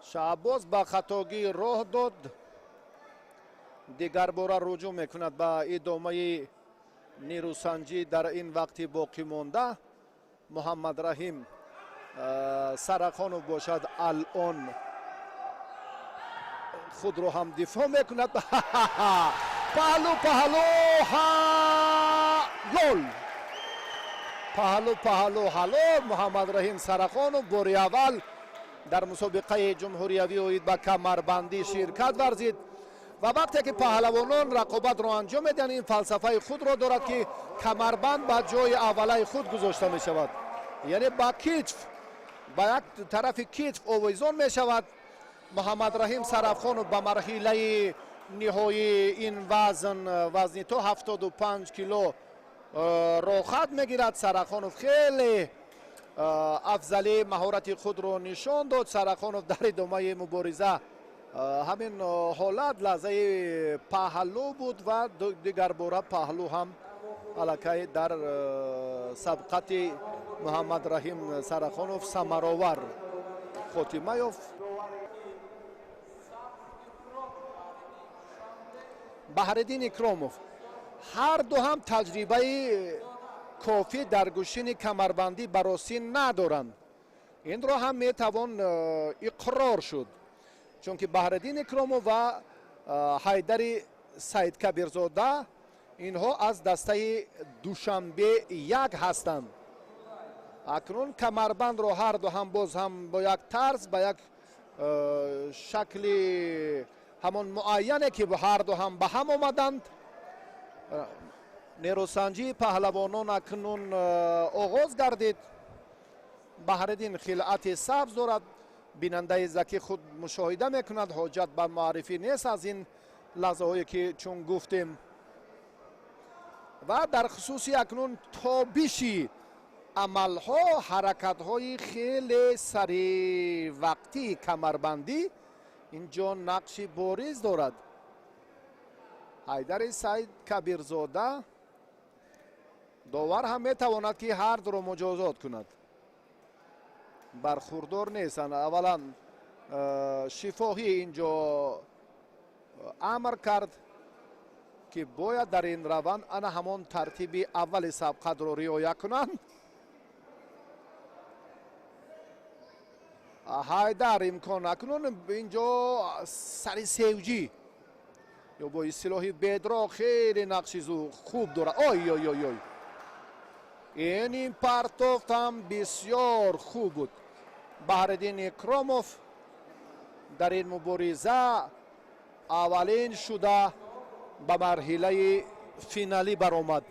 شهباز با خطاگی راه داد، دیگر باره رجوع می کند به ادامه نیروسنجی در این وقت باقی مانده. محمد رحیم سرخانوف باشد الان خود رو هم دفاع میکند. پهلو گل محمد رحیم سرخانوف باری اول در مسابقه جمهوریوی اوید به کمربندی شرکت ورزید و وقتی که پهلوانان رقابت را انجام میدن این فلسفه خود را دارد که کمربند به جای اوله خود گذاشته می شود، یعنی با کتف با یک طرف کتف آویزان می شود. محمد رحیم سرخانوف به مرحله نهایی این وزن تا 75 کیلو را خط میگیرد. سرخانوف خیلی افضلی مهارت خود را نشان داد. سرخانوف در ادامه مبارزه همین حالت لحظه پهلو بود و دیگر باره پهلو هم الکی در سبقت محمد رحیم سرخانوف ثمرآور خاتمه یافت. بهرالدین اکراموف هر دو هم تجربه کافی در گشین کمربندی براسی ندارند. این را هم میتوان اقرار شد، چون که بهرالدین اکراموف و حیدر سید کبیرزاده اینها از دسته دوشنبه یک هستند. اکنون کمربند را هر دو هم باز هم با یک طرز با یک شکل همان معینه که هر دو هم به هم آمدند. نیروسنجی پهلوانان اکنون آغاز گردید. بهرالدین خلعت سبز دارد، بیننده ذکی خود مشاهده میکند، حاجت به معرفی نیست از این لحظه هایی که چون گفتیم. و در خصوصی اکنون تابشی عملها حرکتهای خیلی سریع وقتی کمربندی اینجا نقش بارز دارد. حیدر سید کبیرزاده داور هم میتواند که هر دو را مجازات کند، برخوردار نیستند. اولا شفاهی اینجا امر کرد که باید در این روند انا همون ترتیب اول سبقت رو رعایت کنند. حیدر امکان نکنون اینجا سری سیوجی یا با اصطلاح بدرا خیلی نقشی خوب داره. آی آی آی آی این پرتافت هم بسیار خوب بود. بهرالدین اکراموف در این مبارزه اولین شده به مرحله فینالی برآمد.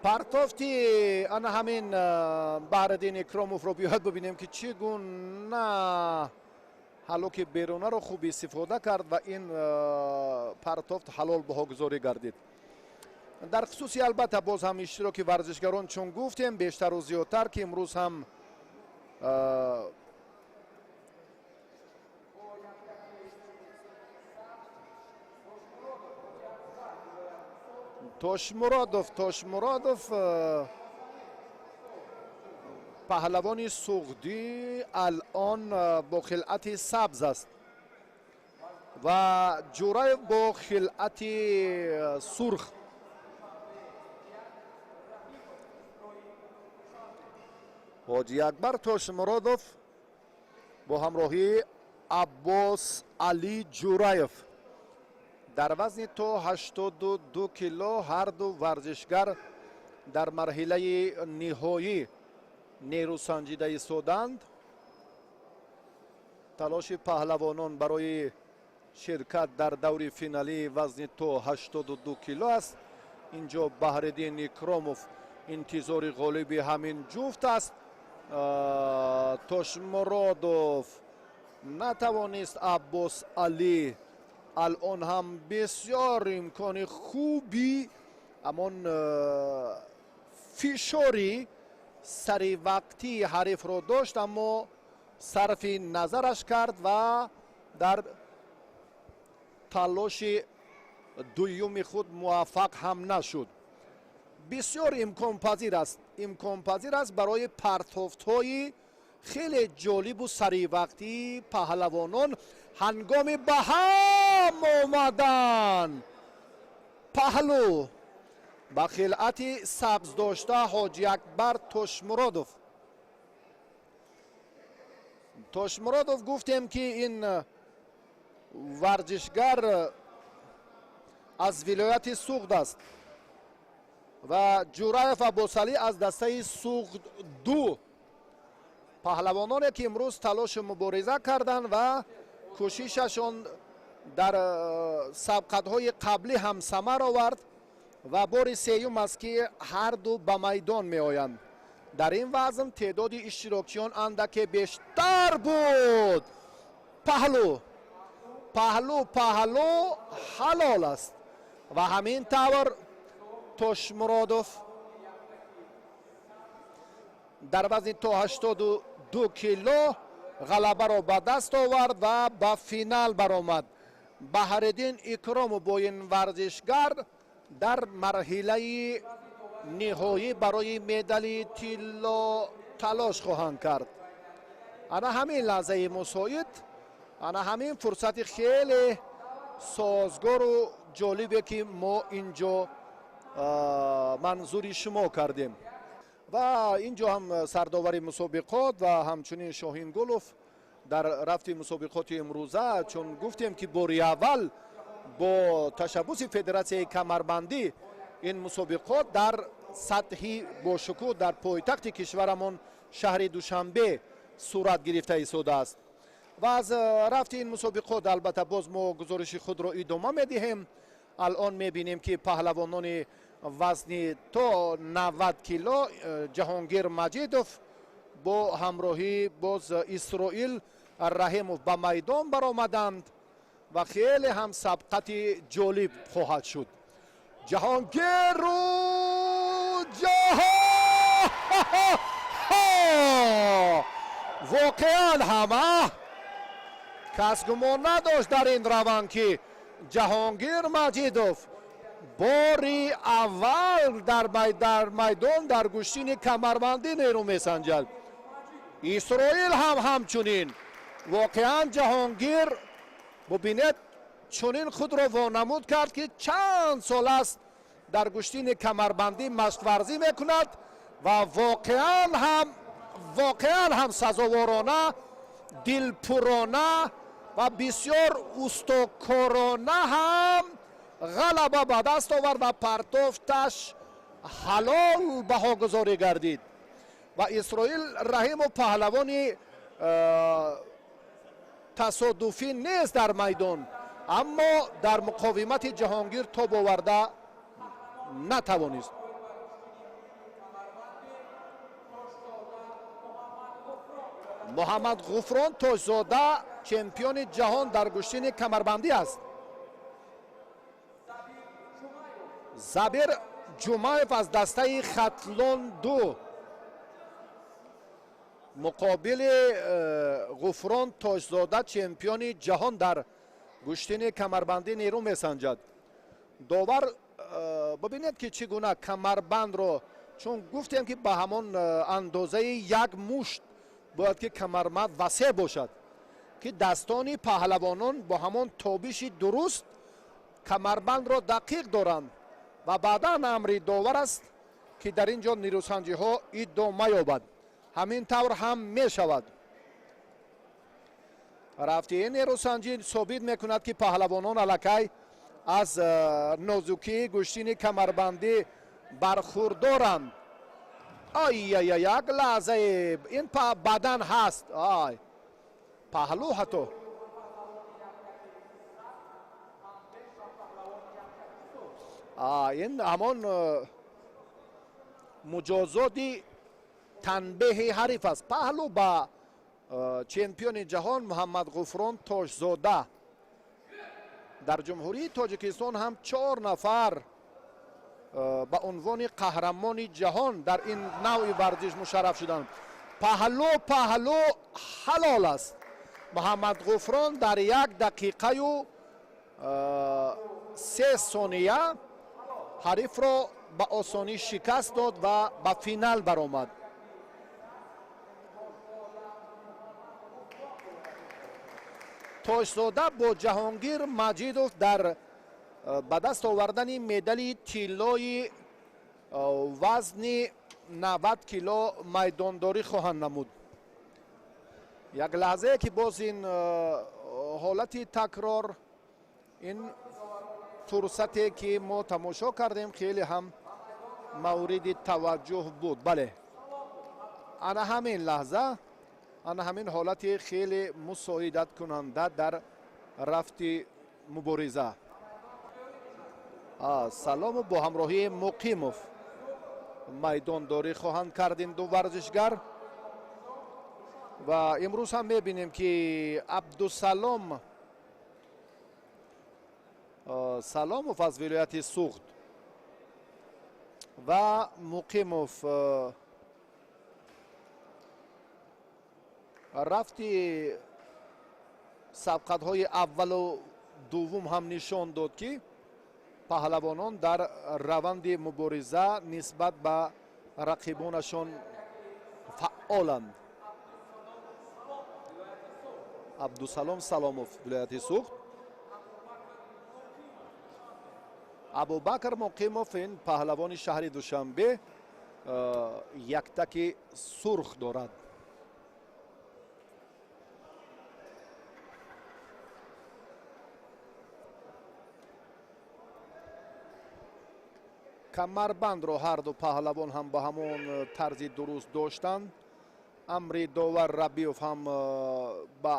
پرتافتی انا همین بهرالدین اکراموف رو بیاد ببینیم که چگونه حلوک بیرونه رو خوب استفاده کرد و این پرتافت حلال بهاگذاری گردید. در خصوصی البته باز هم اشتراک ورزشگران چون گفتیم بیشتر و زیادتر که امروز هم توشمرادوف پهلوان سغدی الان با خلعت سبز است و جورایف با خلعت سرخ. حاجی اکبر توشمرادوف با همراهی عباس علی جورایف در وزن تا 82 کیلو هر دو ورزشگر در مرحله نهایی نیرو سنجیده ایستادند. تلاش پهلوانان برای شرکت در دور فینالی وزن تا 82 کیلو است. اینجا بهرالدین اکراموف انتظار غالب همین جفت است. توشمرادوف نتوانست. عباس علی الان هم بسیار امکان خوبی امان فشاری سری وقتی حریف رو داشت اما صرف نظرش کرد و در تلاش دوم خود موفق هم نشد. بسیار امکان پذیر است برای پرتافت های خیلی جالب و سری وقتی پهلوانان هنگام به هم آمدن. پهلو با خلعت سبز داشته حاجی اکبر توشمرادوف گفتیم که این ورزشگر از ولایت سغد است و جورایف عباسعلی از دسته سغد دو. پهلوانانی که امروز تلاش مبارزه کردند و کوشششان در سبقت‌های قبلی هم ثمر آورد و بار سوم است که هر دو به میدان می آیند. در این وزن تعداد اشتراکیان اندک بیشتر بود. پهلو حلال است و همین طور توشمرادوف در وزن تا 82 کیلو غلبه را به دست آورد و به فینال برآمد. بهرالدین اکراموف با این ورزشگر در مرحله نهایی برای مدال طلا تلاش خواهند کرد. انا همین لحظه مساعد، انا همین فرصت خیلی سازگار و جالبه که ما اینجا منظوری شما کردیم. و اینجا هم سرداور مسابقات و همچنین شاهین گلوف در رفت مسابقات امروزه، چون گفتیم که باری اول با تشبوس فدراسیون کمربندی این مسابقات در سطحی با شکوه در پایتخت کشورمان شهر دوشنبه صورت گرفته ایستاده است و از رفت این مسابقات البته باز ما گزارش خود را ادامه میدهیم. الان میبینیم که پهلوانان وزن تا 90 کیلو جهانگیر مجیدوف با همراهی باز اسرائیل رحیموف به میدان برآمدند و خیلی هم سبقت جالب خواهد شد. جهانگیر رو воқеан ҳама кас гумон надошт дар ин раванд ки ҷаҳонгир маҷидов бори аввал дар майдон дар гӯштини камарбандӣ нерӯ месанҷад. исроил ҳам ҳамчунин. воқеан ҷаҳонгир бубинед чунин худро вонамуд кард ки чанд сол аст дар гӯштини камарбандӣ машқварзӣ мекунад ва воқеан ҳам сазоворона, дилпурона ва бисёр устокорона ҳам ғалаба ба даст овард ва партофташ ҳалол баҳогузорӣ гардид. ва исроил раҳимов паҳлавони тасодуфӣ нест дар майдон, аммо дар муқовимати ҷаҳонгир тоб оварда натавонист. муҳаммад ғуфрон тоҷзода чемпиони ҷаҳон дар гӯштини камарбандӣ аст. забир ҷумаев аз дастаи хатлон 2 муқобили ғуфрон тоҷзода чемпиони ҷаҳон дар гӯштини камарбандӣ нерӯ месанҷад. довар бибинед ки чӣ гуна камарбандро, чун гуфтем ки ба ҳамон андозаи як мушт бояд ки камарбанд васеъ бошад, ки достони паҳлавонон бо ҳамон тобиши дуруст камарбандро дақиқ доранд ва баъдан амри довар аст ки дар ин ҷо нирӯсанҷиҳо идома ёбад. ҳамин тавр ҳам мешавад. рафтии нерӯсанҷӣ собит мекунад ки паҳлавонон аллакай аз нозукии гӯштини камарбандӣ бархурдоранд. як лаҳзае ин бадан ҳаст, паҳлӯ ҳатто ин ҳамон муҷозоти танбеҳи ҳариф аст. паҳлӯ ба чемпиони ҷаҳон муҳаммад ғуфрон тоҷзода. дар ҷумҳурии тоҷикистон ҳам 4 нафар ба унвони қаҳрамони ҷаҳон дар ин навъи варзиш мушарраф шуданд. паҳлӯ ҳалол аст. муҳаммад ғуфрон дар 1 дақиқаю 3 сония ҳарифро ба осонӣ шикаст дод ва ба финал баромад. тоҷзода бо ҷаҳонгир маҷидов дар ба даст овардани медали тиллои вазни 90 кило майдондорӣ хоҳанд намуд. як лаҳзае ки боз ин ҳолати такрор, ин фурсате ки мо тамошо кардем хеле ҳам мавриди таваҷҷӯҳ буд. бале, ана ҳамин лаҳза, ана ҳамин ҳолати хеле мусоидаткунанда дар рафти мубориза. салому бо ҳамроҳии муқимов майдондорӣ хоҳанд кард ин ду варзишгар. ва имрӯз ҳам мебинем ки абдусалом саломов аз вилояти суғд ва муқимов рафти сабқатҳои аввалу дуввум ҳам нишон дод ки паҳлавонон дар раванди мубориза нисбат ба рақибонашон фаъоланд. абдусалом саломов вилояти суғд, абубакр муқимов ин паҳлавони шаҳри душанбе яктаки сурх дорад. камарбандро ҳар ду паҳлавон ҳам ба ҳамон тарзи дуруст доштанд. амри довар рабиев ҳам ба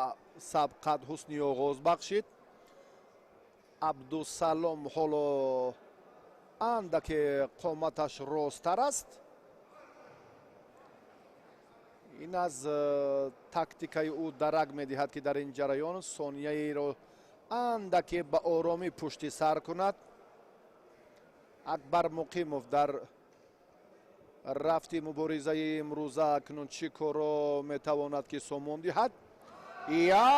сабқат ҳусни оғоз бахшид. абдусалом ҳоло андаке қоматаш росттар аст. ин аз тактикаи ӯ дарак медиҳад ки дар ин ҷараён сонияеро андаке ба оромӣ пушти сар кунад. акбар муқимов дар рафти муборизаи имрӯза акнун чӣ корро метавонад ки сомон диҳад.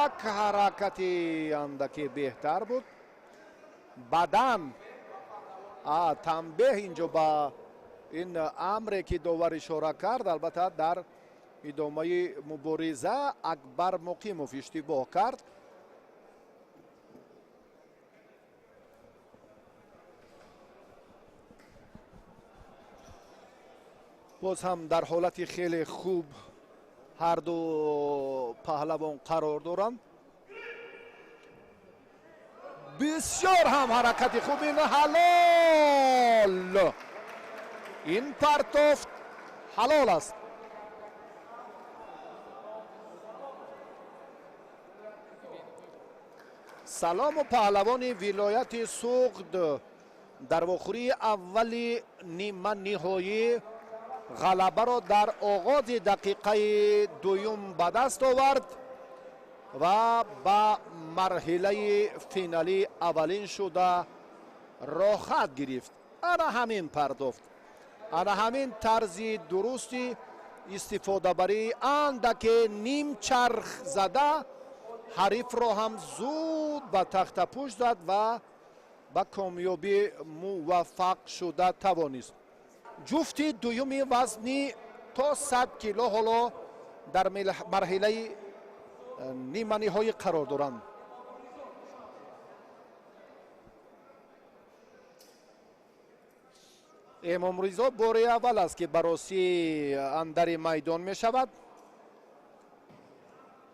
Як ҳаракати андаке беҳтар буд. бадан танбеҳ инҷо ба ин амре ки довар ишора кард. албатта дар идомаи мубориза Акбар Муқимов иштибоҳ кард. боз ҳам дар ҳолати хеле хуб ҳар ду паҳлавон қарор доранд. бисёр ҳам ҳаракати хуб. ин ҳалол, ин партофт ҳалол аст. салому паҳлавони вилояти Суғд дар вохӯрии аввали нима ниҳоӣ ғалабаро дар оғози дақиқаи дуюм ба даст овард ва ба марҳилаи финалӣ аввалин шуда рохат гирифт. ана ҳамин пардофт, ана ҳамин тарзи дурусти истифодабарии андаке нимчарх зада ҳарифро ҳам зуд ба тахтапӯш зад ва ба комёбӣ муваффақ шуда тавонист. ҷуфти дуюми вазни то 100 кило ҳоло дар марҳилаи ниманиҳоӣ қарор доранд. эмомризо бори аввал аст ки бароси андари майдон мешавад.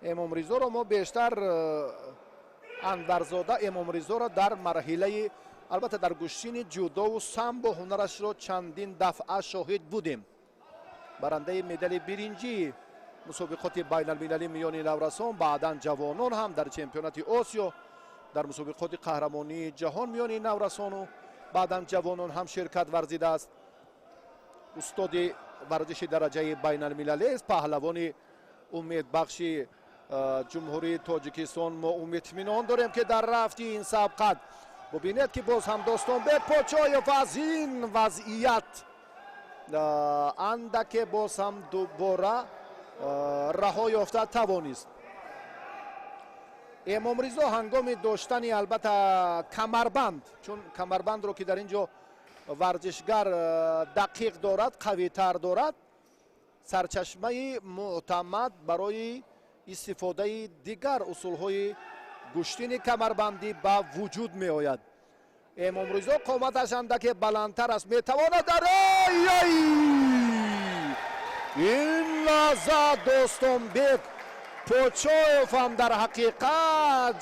эмомризоро мо бештар Анварзода эмомризоро дар марҳилаи албатта дар гӯштини ҷудову самбо ҳунарашро чандин дафъа шоҳид будем. барандаи медали биринҷии мусобиқоти байналмилалӣ миёни наврасон, баъдан ҷавонон ҳам дар чемпионати Осиё, дар мусобиқоти қаҳрамонии ҷаҳон миёни наврасону баъдан ҷавонон ҳам ширкат варзидааст. устоди варзиши дараҷаи байналмилалист, паҳлавони умедбахши ҷумҳурии Тоҷикистон. мо умидтминон дорем ки дар рафти ин сабқат бубинед ки боз ҳам Достонбек Почоев аз ин вазъият андаке боз ҳам дубора раҳо ёфта тавонист. эмомризо ҳангоми доштани албатта камарбанд, чун камарбандро ки дар ин ҷо варзишгар дақиқ дорад, қавитар дорад, сарчашмаи муътамад барои истифодаи дигар усулҳои гӯштини камарбандӣ ба вуҷуд меояд. эмомризо қоматаш андаке баландтар аст, метавонад дар ин лаҳза Достонбек Почоев ҳам дар ҳақиқат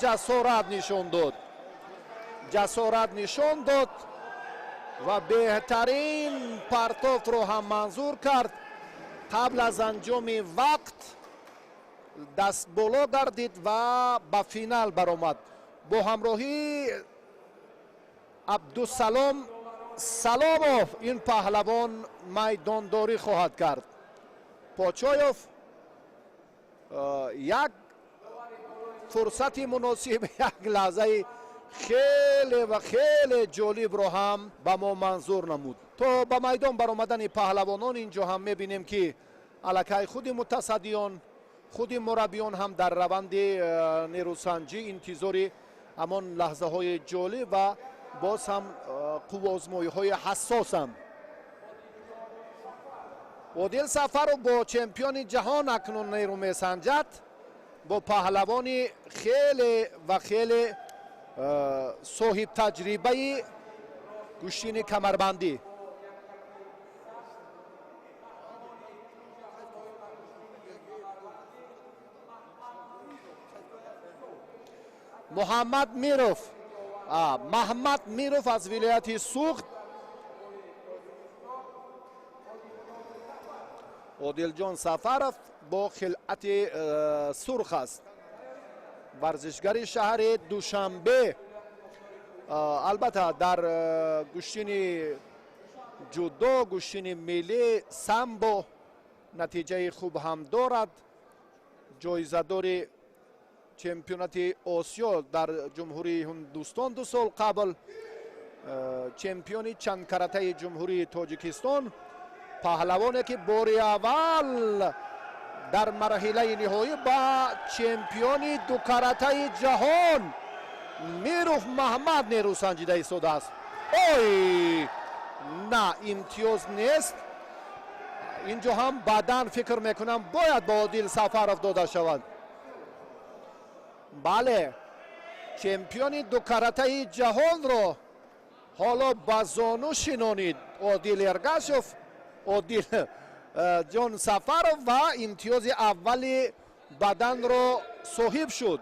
ҷасорат нишон дод ва беҳтарин партофро ҳам манзур кард. қабл аз анҷоми вақт дастболо гардид ва ба финал баромад. бо ҳамроҳии Абдусалом Саломов ин паҳлавон майдондорӣ хоҳад кард. Почоев як фурсати муносиб, як лаҳзаи хеле ва хеле ҷолибро ҳам ба мо манзур намуд. то ба майдон баромадани паҳлавонон ин ҷо ҳам мебинем ки аллакай худи мутасаддиён, худи мураббиён ҳам дар раванди нерӯсанҷӣ интизори ҳамон лаҳзаҳои ҷолиб ва боз ҳам қуввозмоиҳои ҳассосанд. Одил Сафаров бо чемпиони ҷаҳон акнун нерӯ месанҷад, бо паҳлавони хеле ва хеле соҳибтаҷрибаи гӯштини камарбандӣ. Маҳмад Миров аз вилояти Суғд. Одилҷон Сафаров бо хилъати сурх аст. варзишгари шаҳри Душанбе. албатта дар гӯштини ҷудо, гӯштини миллӣ, самбо натиҷаи хуб ҳам дорад. ҷоизадори чемпионати Осиё дар ҷумҳурии Ҳиндустон 2 сол қабл, чемпиони чандкаратаи ҷумҳурии Тоҷикистон پهلوانی که باری اول در مرحله نهایی با چمپیون دو کاراته جهان میروف محمد نیرو سنجیده ایستاده است. اوی نه امتیاز نیست. اینجا هم بعداً فکر میکنم باید با عادل سفرов داده شود. بله چمپیون دو کاراته جهان رو حالا با زانو شنانید عادل ارگاشوف، عادل جان سفرов و امتیاز اولی بدن رو صاحب شد.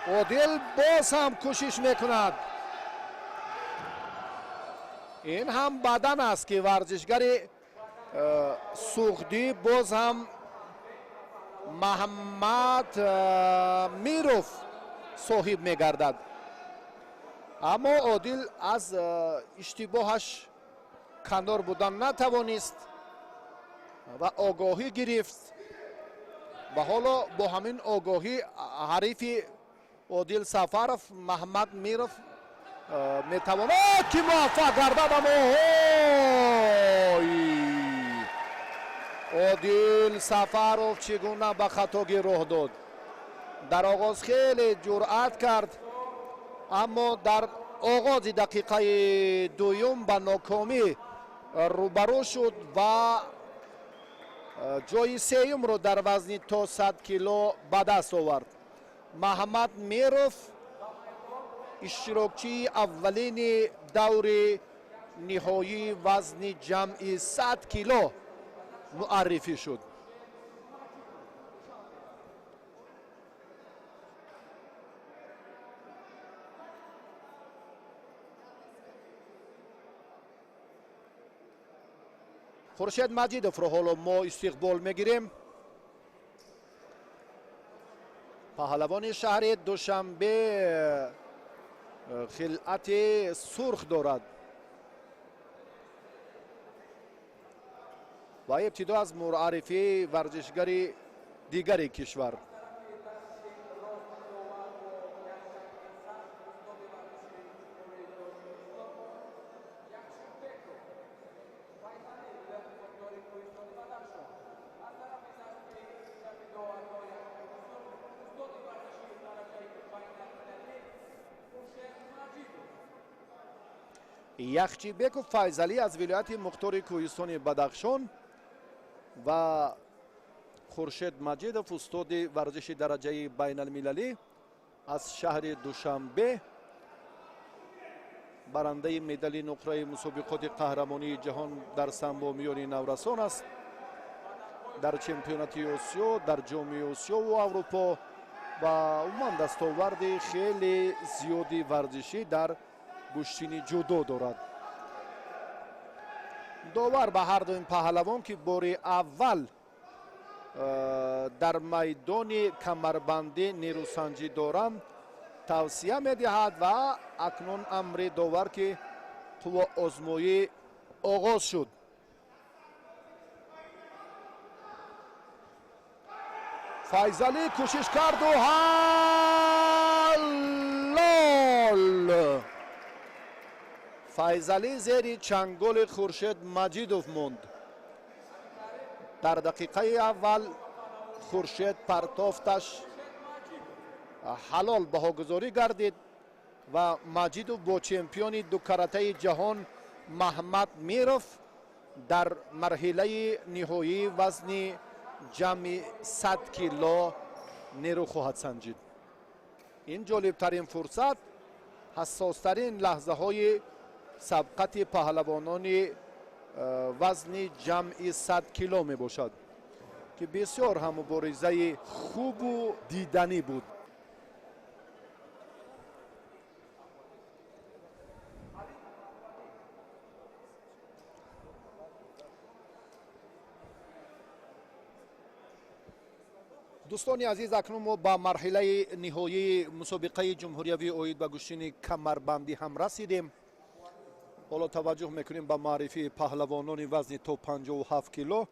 عادل باز هم کوشش میکند. این هم بدن است که ورزشگر سوخدی باز هم محمد میروف صاحب میگردد. اما عادل از اشتباهش کنار بودن نتوانست و آگاهی گرفت و حالا با همین آگاهی حریف عادل سفرов محمد میروف میتواند که موفق گردد. اما عادل سفرов چگونه به خطاگی راه داد. در آغاز خیلی جرأت کرد اما در آغاز دقیقه دوم به ناکامی روبرو شد و جای سوم رو در وزن تا 100 کیلو به دست آورد. محمد میروف اشتراکچی اولین دور نهایی وزن جمعی 100 کیلو معرفی شد. خورشید مجیدوف رو حالا ما استقبال میگیریم. پهلوان شهر دوشنبه خلعت سرخ دارد و ابتدا از معرفی ورزشگر دیگر کشور. یخچیبک فیضلی از ولایت مختار کوهستان بدخشان و خورشید مجیدوف استاد ورزش درجه بین المللی از شهر دوشنبه برنده مدال نقره مسابقات قهرمانی جهان در سامبو میان نورسان است. در چمپیونات آسیا، در جام آسیا و اروپا و عموما دستاورد خیلی زیادی ورزشی در گشتین جودو دارد. داور به هر دو این پهلوان که بار اول در میدان کمربندی نیروسنجی دارند توصیه میدهد و اکنون امر داور که قوا آزمایی آغاز شد. فیضلی کوشش کرد و حلال. فیضلی زیر چنگال خورشید مجیدوف موند. در دقیقه اول خورشید پرتافتش حلال بهاگذاری گردید و مجیدوف با چمپیون دو کاراته جهان محمد میروف در مرحله نهایی وزن جمع 100 کیلو نیرو خواهد سنجید. این جالبترین فرصت، حساسترین لحظه های سبقت پهلوانان وزن جمعی 100 کیلو می باشد که بسیار هم مبارزه خوب و دیدنی بود. دوستان عزیز، اکنون ما با مرحله نهایی مسابقه جمهوری اوید به گشتین کمربندی هم رسیدیم. حالا توجه میکنیم به معرفی پهلوانان وزن تا 57 کیلو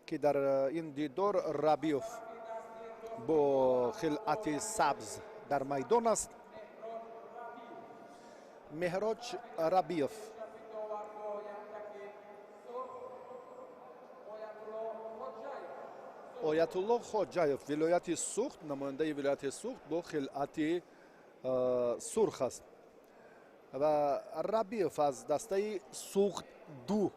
که در این دیدار ربیوف با خلعت سبز در میدان است. مهراج ربیف. آیت‌الله خوجایف ولایت سوخت، نماینده ولایت سوخت با خلعت سرخ است و ربیف از دسته سوخت دو.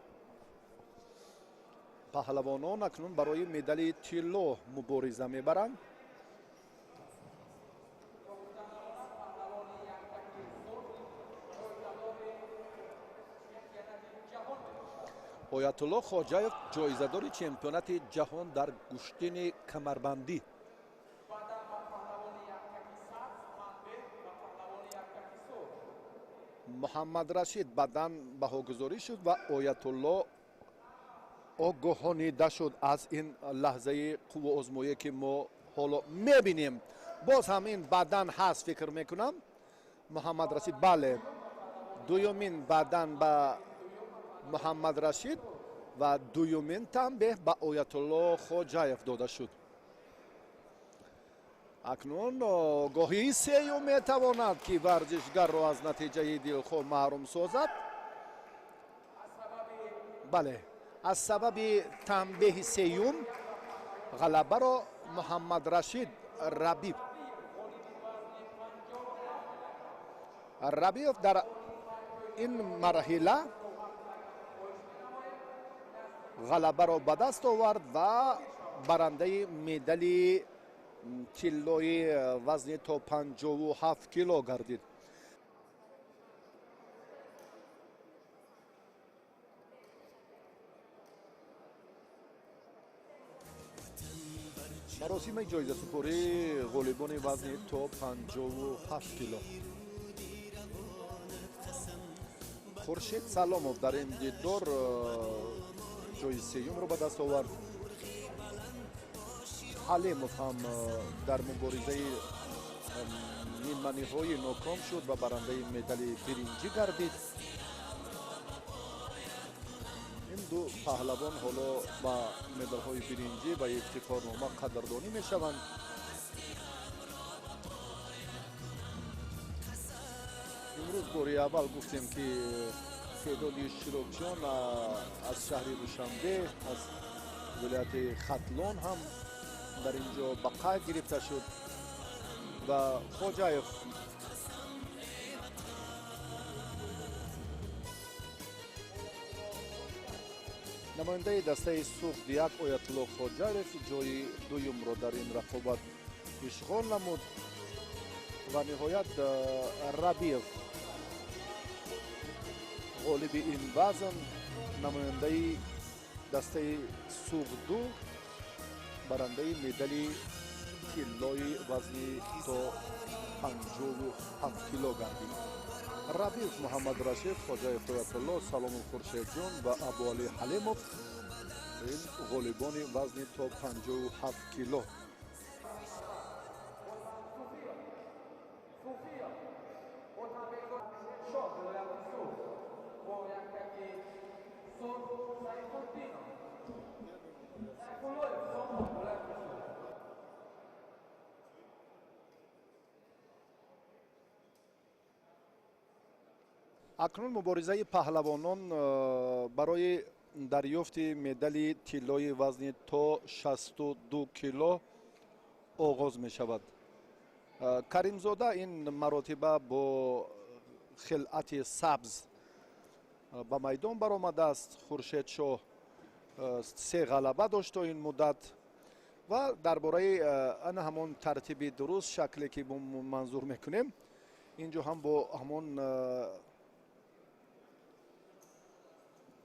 پهلوانان اکنون برای مدال طلا مبارزه میبرند. آیت‌الله خوجایف جایزه‌دار چمپیونات جهان در کشتن کمربندی. محمد رشید بدن بهاگذاری شد و آیت‌الله آگاهانیده شد از این لحظه قوه آزمایی که ما حالا میبینیم. باز هم این بدن هست فکر میکنم. محمد رشید بله، دویمین بدن به محمد رشید و دویمین تنبیه به آیت‌الله خوجایف داده شد. اکنون گاهی سیوم میتواند که ورزشگر را از نتیجه دلخواه محروم سازد. بله، از سبب تنبیه سیوم غلبه را محمد رشید ربیف در این مرحله غلبه را به دست آورد و برنده مدال طلای وزن تا 57 کیلو گردید. مراسم جایزه سپاری غالبان وزن تا 57 کیلو. خورشید سلامов در این دیدار جایزه سیوم را به دست آورد. حلیمов هم در مبارزه نیمه‌نهایی ناکام شد و برنده مدال برنجی گردید. این دو پهلوان حالا با مدال‌های برنجی و افتخارنامه قدردانی می‌شوند. امروز باری اول گفتیم که فیدال شیراکجان از شهر دوشنبه از ولایت ختلان هم در اینجا به قید گرفته شد و خوجایف نماینده دسته سوخت یک آیت‌الله خوجایف جای دویم را در این رقابت اشغال نمود و نهایت ربیف غالب این وزن نماینده دسته سوخت دو برنده مدال طلای وزن تا 57 کیلو گردید. ربیف محمد رشید، خوجایف آیت‌الله، سلام خورشیدجان و ابوعلی حلیمов این غالبان وزن تا 57 کیلو. اکنون مبارزه پهلوانان برای دریافت مدال طلای وزن تا 62 کیلو آغاز می شود. کریمزاده این مراتبه با خلعت سبز به میدان برآمده است. خورشیدشاه 3 غلبه داشت این مدت و درباره آن همان ترتیب درست شکلی که منظور میکنیم اینجا هم با همان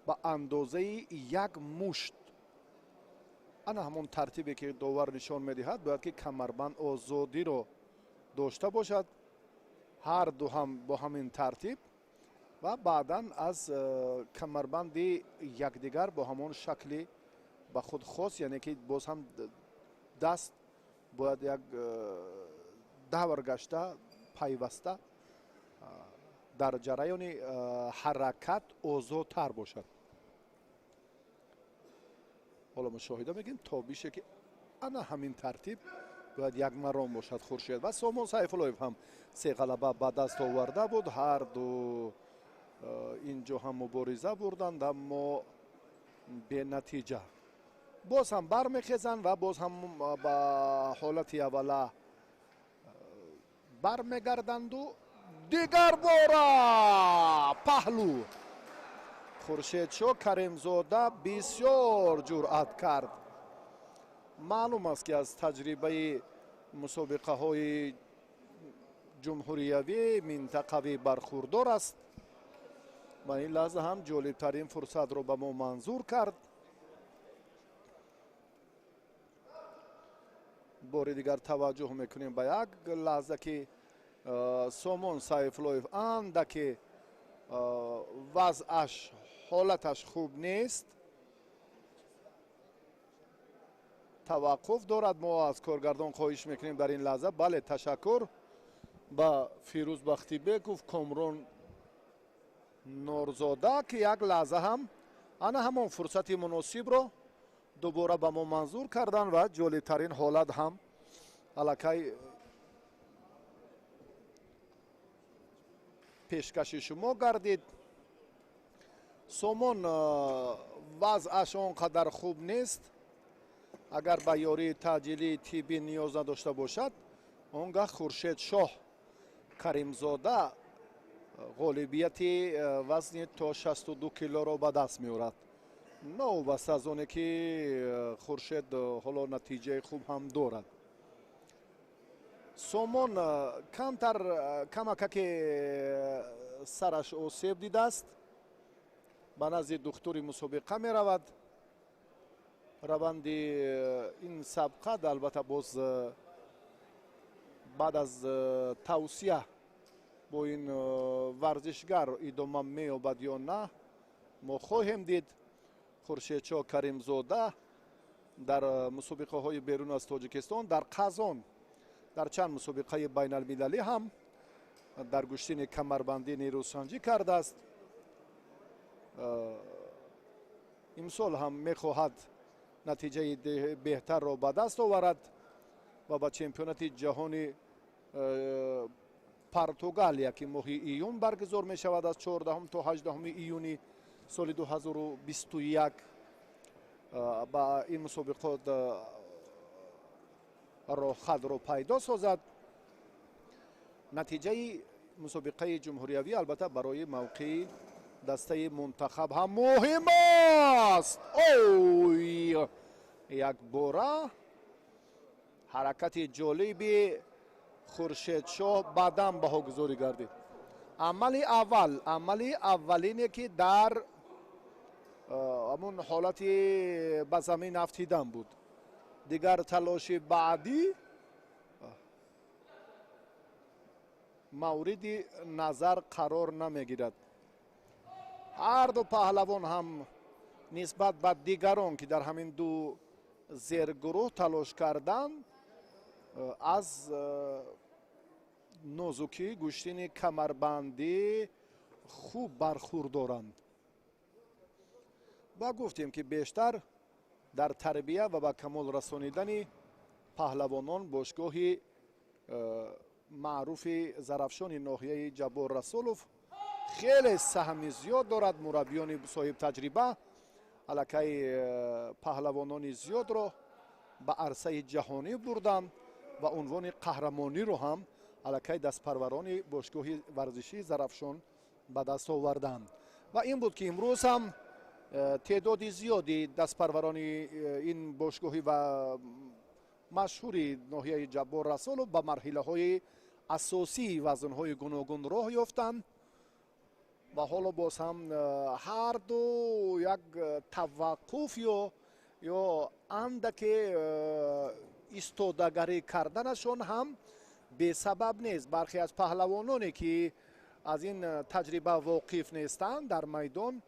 با اندازه یک مشت انا همون ترتیبی که داور نشان میدهد باید که کمربند آزادی رو داشته باشد. هر دو هم با همین ترتیب و بعدا از کمربند یکدیگر با همون شکلی به خود خاص، یعنی که باز هم دست باید یک دور گشته پیوسته در جریان حرکت آزادتر باشد. حالا مشاهده میگیم تا بیشه که انا همین ترتیب باید یک مرام باشد خورشید و سامان سیفالویف هم 3 غلبه به دست آورده بود. هر دو اینجا هم مبارزه بردند اما به نتیجه. باز هم برمیخیزند و باز هم به حالت اوله برمیگردند و دیگر باره پهلو خورشیدشاه کریمزاده بسیار جرأت کرد. معلوم است که از تجربه مسابقه های جمهوریوی منطقوی برخوردار است و این لحظه هم جالب ترین فرصت رو به ما منظور کرد. بار دیگر توجه میکنیم به یک لحظه که سامان سیفالویف اندکی وضعش حالتش خوب نیست، توقف دارد. ما از کارگردان خواهش میکنیم در این لحظه. بله تشکر به فیروز بختیبکوف، کامران نورزاده که یک لحظه هم انا همون فرصت مناسب رو دوباره به ما منظور کردن و جالب ترین حالت هم الکی پیشکش شما گردید. سامان وضعش آنقدر خوب نیست، اگر به یاری تعجیلی طبی نیاز نداشته باشد آنگاه خورشیدشاه کریمزاده غالبیت وزن تا 62 کیلو را به دست می‌آورد. نه بس از آنه که خورشید حالا نتیجه خوب هم دارد. سامان کمک که سرش آسیب دیده است، به نزد دکتر مسابقه می رود. روند این سبقت البته باز بعد از توصیه با این ورزشگر ادامه می یابد یا نه ما خواهیم دید. خورشیدشاه کریمزاده در مسابقه های بیرون از تاجیکستان در قزان در چند مسابقه بین المللی هم در گشتین کمربندی نیروسنجی کرده است. امسال هم میخواهد نتیجه بهتر را به دست آورد و به چمپیونات جهانی پرتغال که ماه ایون برگزار می شود از 14 تا 18 ایونی سال 2021 با این مسابقات را خود را پیدا سازد. نتیجه مسابقه جمهوریوی البته برای موقع دسته منتخب هم مهم است. اوی یک باره حرکت جالبی خورشیدشاه بعدم بها گذاری گردید. عمل اولینه که در همون حالت به زمین افتیدن بود. دیگر تلاش بعدی مورد نظر قرار نمیگیرد. هر دو پهلوان هم نسبت به دیگران که در همین دو زیرگروه تلاش کردن از نازکی گوشتین کمربندی خوب برخوردارند. و گفتیم که بیشتر در تربیه و به کمال رسانیدن پهلوانان باشگاه معروف زرافشان ناحیه جبار رسولوف خیلی سهم زیاد دارد. مربیان صاحب تجربه الکی پهلوانان زیاد را به عرصه جهانی بردند و عنوان قهرمانی رو هم الکی دستپروران باشگاه ورزشی زرافشان به دست آوردند. و این بود که امروز هم تعداد زیادی دستپروران این باشگاهی و مشهوری ناحیه جبار رسولوف به مرحله های اساسی وزن های گوناگون راه یافتند و حالا باز هم هر دو یک توقف یا اندک ایستادگری کردنشون هم به سبب نیست. برخی از پهلوانانی که از این تجربه واقف نیستند در میدان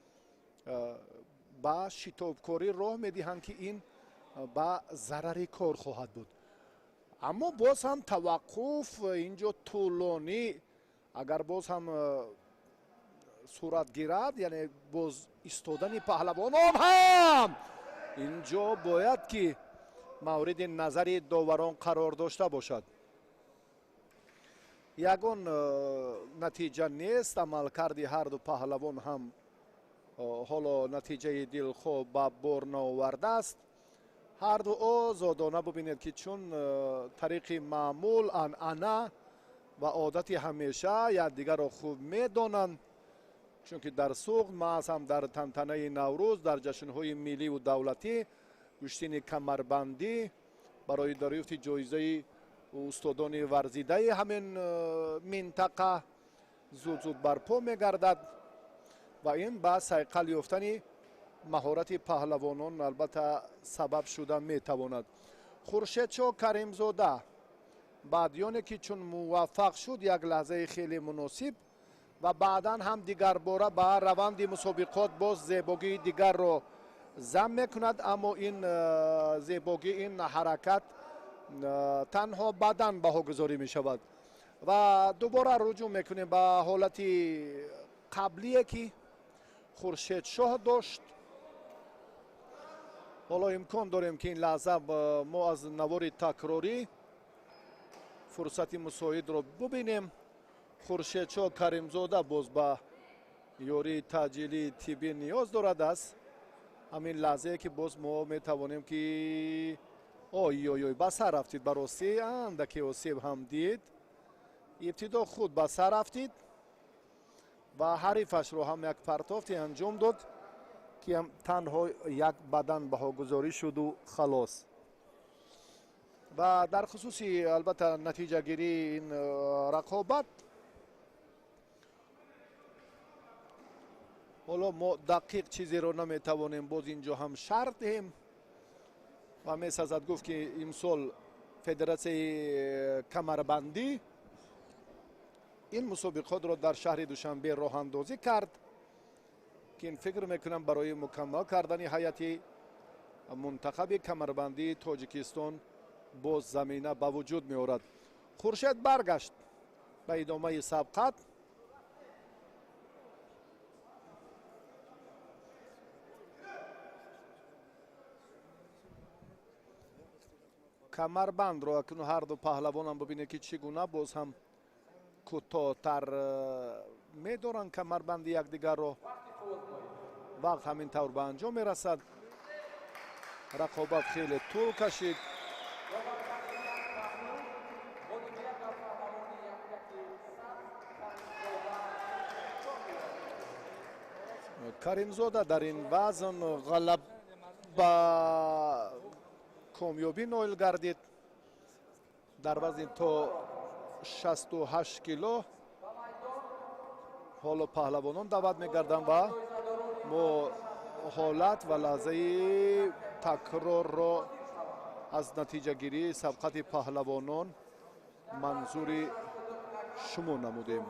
با شتابکاری راه میدهند که این با ضرر کار خواهد بود. اما باز هم توقف اینجا طولانی اگر باز هم صورت گیرد، یعنی باز ایستادن پهلوانان هم اینجا باید که مورد نظر داوران قرار داشته باشد. یگان نتیجه نیست، عملکرد هر دو پهلوان هم حالا نتیجه دلخواه به بار نآورده است. هر دو آزادانه ببینید که چون طریق معمول عنعنه و عادت همیشه یکدیگر را خوب میدانند، چون که در سوق محض هم در تنتنه نوروز در جشنهای ملی و دولتی کشتن کمربندی برای دریافت جایزه استادان ورزیده همین منطقه زود برپا میگردد و این به صیقل یافتن مهارت پهلوانان البته سبب شده میتواند. خورشیدشاه کریمزاده بعدیانه که چون موفق شد یک لحظه خیلی مناسب و بعدا هم دیگر باره به روند مسابقات باز زیبایی دیگر را ضم میکند، اما این زیبایی، این حرکت تنها بعدا بهاگذاری می شود و دوباره رجوع میکنیم به حالت قبلی که خورشیدشاه داشت. حالا امکان داریم که این لحظه ما از نوار تکراری فرصت مساعد را ببینیم. خورشیدشاه کریمزاده باز به یاری تجلیل طبی نیاز دارد است. همین لحظه که باز ما میتوانیم که آی به سر رفتید، براستی اندکی آسیب هم دید. ابتدا خود به سر رفتید و حریفش رو هم یک پرتافتی انجام داد که هم تنها یک بدن بهاگذاری شد و خلاص. و در خصوص البته نتیجه گیری این رقابت، حالا ما دقیق چیزی رو نمیتوانیم باز اینجا هم شرط دهیم و میسازد گفت که امسال فدراسیون کمربندی این مسابقات را در شهر دوشنبه راه اندازی کرد که این فکر میکنم برای مکمل کردن هیئت منتخب کمربندی تاجیکستان باز زمینه به وجود می آورد. خورشید برگشت به ادامه سبقت. کمربند را اکنون هر دو پهلوان هم ببینید که چگونه باز هم کوتاه‌تر می‌دارند کمربند یکدیگر را. وقت همین طور به انجام می‌رسد. رقابت خیلی طول کشید. کریمزاده در این وزن غلب به کامیابی نایل گردید. در وزن تا 68 کیلو حالا پهلوانان دعوت می‌گردند و ما حالت و لحظه تکرار را از نتیجه گیری سبقت پهلوانان منظور شما نمودیم.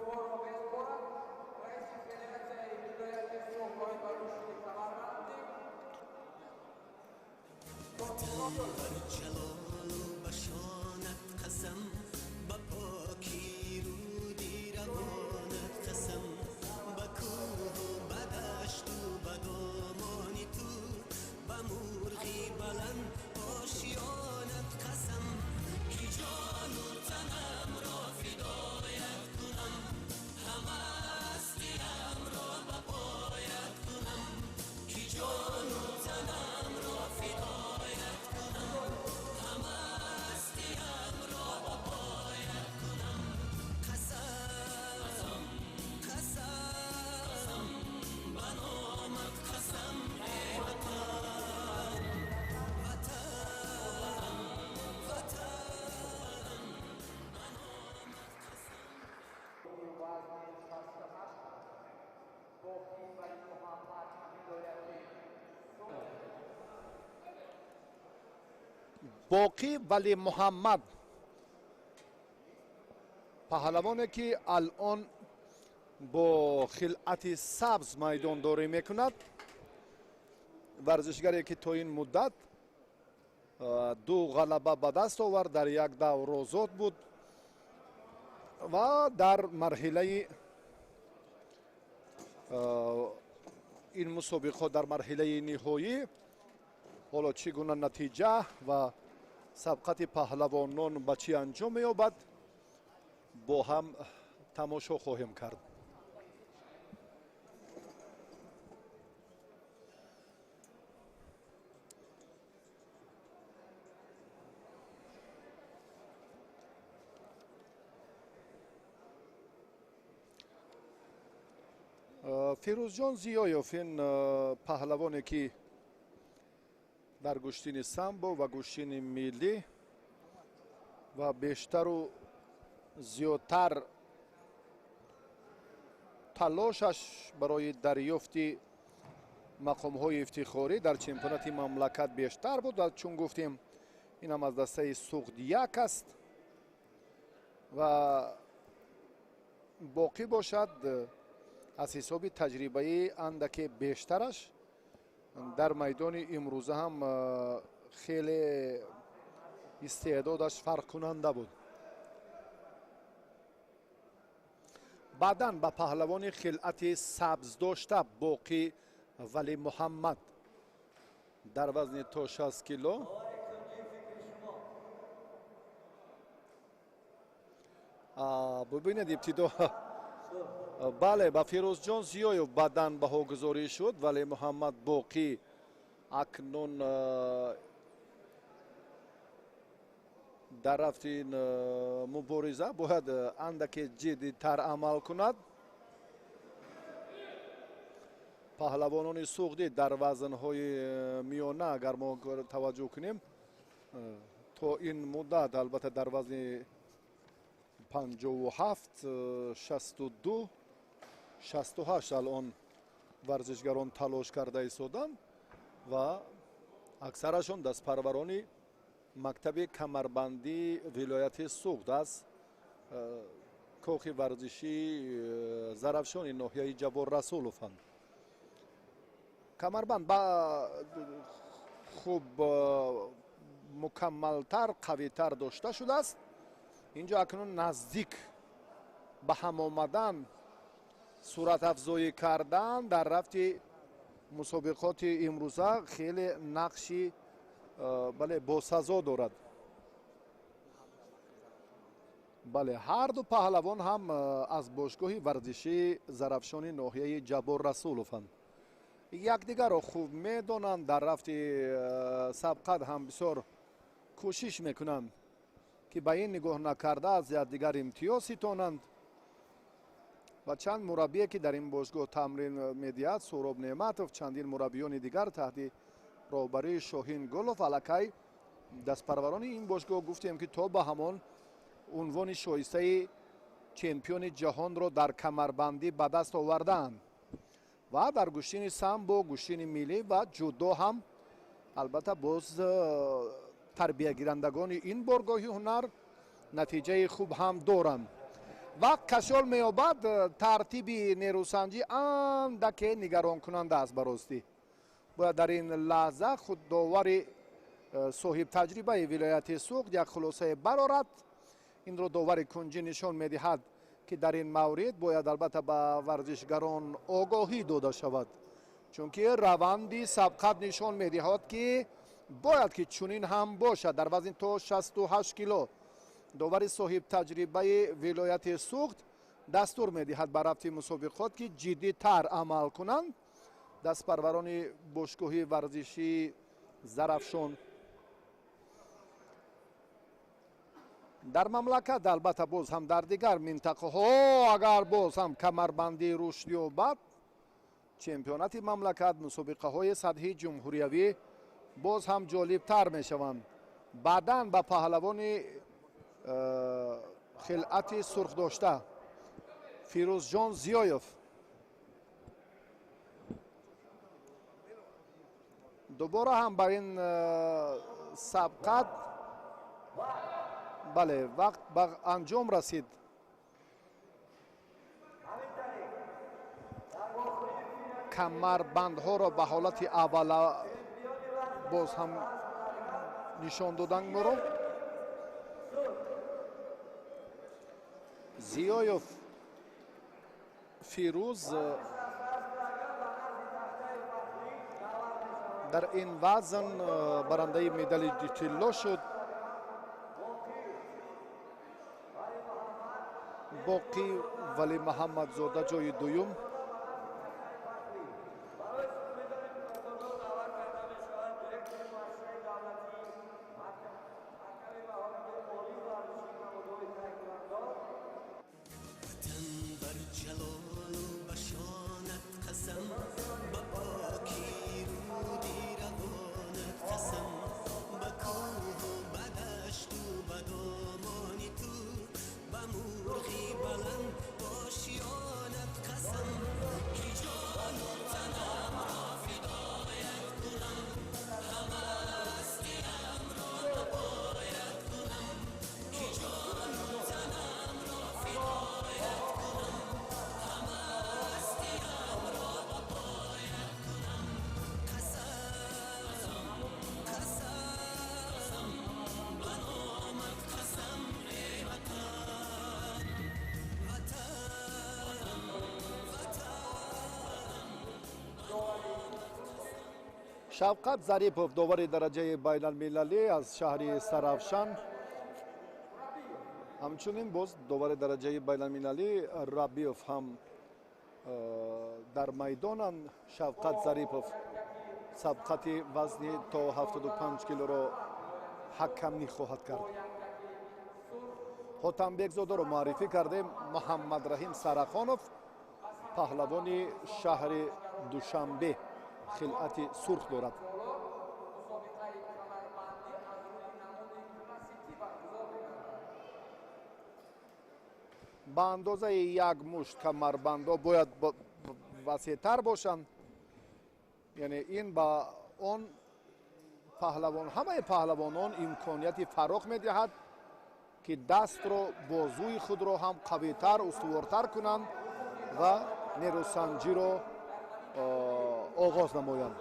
باقی ولی محمد پهلوانی که الان با خلعت سبز میدان داری میکند، ورزشگری که تا این مدت 2 غلبه به دست آورد، در یک دور آزاد بود و در مرحله این مسابقه در مرحله نهایی حالا چگونه نتیجه و سبقت پهلوانان به چی انجام می‌یابد با هم تماشا خواهیم کرد. фирӯзҷон зиёёв ин паҳлавоне ки дар куштини самбо ва куштини миллӣ ва бештару зиёдтар талошаш барои дарёфти мақомҳои ифтихорӣ дар чемпионати мамлакат бештар буд. Чун гуфтем инам аз дастаи суғд як аст ва боқӣ бошад аз ҳисоби таҷрибаи андаке бештараш дар майдони имрӯза ҳам хеле истеъдодаш фарқкунанда буд. баъдан ба паҳлавони хилъати сабздошта боқӣ вали муҳаммад дар вазни то 60 кило бубинед ибтидо бале ба фирӯзҷон зиёёв баъдан баҳогузорӣ шуд, вале муҳаммад боқӣ акнун дар рафти мубориза бояд андаке ҷиддитар амал кунад. паҳлавонони суғдӣ дар вазнҳои миёна агар мо таваҷҷӯҳ кунем то ин муддат албатта дар вазни 57, 62, 68 алон варзишгарон талош карда истоданд ва аксарашон дастпарварони мактаби камарбандии вилояти суғд аст кохи варзиши зарафшони ноҳияи ҷабор расулованд. камарбанд ба хуб мукаммалтар қавитар дошта шудааст. инҷо акнун наздик ба ҳам омадан суратафзоӣ кардан дар рафти мусобиқоти имрӯза хеле нақши бале босазо дорад. бале ҳар ду паҳлавон ҳам аз бошгоҳи варзишии зарафшони ноҳияи ҷабор расулованд. якдигарро хуб медонанд, дар рафти сабқат ҳам бисёр кӯшиш мекунанд ки ба ин нигоҳ накарда аз якдигар имтиёз ситонанд. ва чанд мураббие ки дар ин бошгоҳ тамрин медиҳад, Суроб Неъматов, чандин мураббиёни дигар таҳти роҳбарии Шоҳин Гулов, аллакай дастпарварони ин бошгоҳ гуфтем ки то ба ҳамон унвони шоистаи чемпиони ҷаҳонро дар камарбандӣ ба даст овардаанд. ва дар куштини самбо, куштини миллӣ ва ҷудо ҳам албатта боз тарбиягирандагони ин боргоҳи ҳунар натиҷаи хуб ҳам доранд. вақт кашол меёбад, тартиби нерӯсанҷӣ андаке нигаронкунанда аст баростӣ. бояд дар ин лаҳза худ довари соҳибтаҷрибаи вилояти суғд як хулосае барорад. инро довари кунҷӣ нишон медиҳад ки дар ин маврид бояд албатта ба варзишгарон огоҳӣ дода шавад, чунки раванди сабқат нишон медиҳад ки бояд ки чунин ҳам бошад. дар вазни то 68 кило довари соҳибтаҷрибаи вилояти суғд дастур медиҳад ба рафти мусобиқот ки ҷиддитар амал кунанд. дастпарварони бошгоҳи варзишии зарафшон дар мамлакат, албатта боз ҳам дар дигар минтақаҳо агар боз ҳам камарбандӣ рушд ёбад, чемпионати мамлакат, мусобиқаҳои сатҳии ҷумҳуриявӣ боз ҳам ҷолибтар мешаванд. баъдан ба паҳлавони хилъати сурхдошта фирӯзҷон зиёёв дубора ҳам ба ин сабқат бале вақт ба анҷом расид. камарбандҳоро ба ҳолати аввала боз ҳам нишон доданд моро. зиёёв фирӯз дар ин вазн барандаи медали тилло шуд. боқӣ вали муҳаммадзода ҷои дуюм. шавқат зарипов довари дараҷаи байналмилалӣ аз шаҳри Саравшан. ҳамчунин боз довари дараҷаи байналмилалӣ Рабиев ҳам дар майдонанд. Шавқат Зарипов сабқати вазни то 75 килоро ҳакамӣ хоҳад кард. ҳотамбекзодаро муаррифӣ кардем. Муҳаммадраҳим Сарахонов паҳлавони шаҳри Душанбе хилъати сурх дорад. ба андозаи як мушт камарбандо бояд васеътар бошанд. яъне ин ба он паҳлавон, ҳамаи паҳлавонон имконияти фароғ медиҳад ки дастро, бозуи худро ҳам қавитар, устувортар кунанд ва нерӯсанҷиро оғоз намоянд.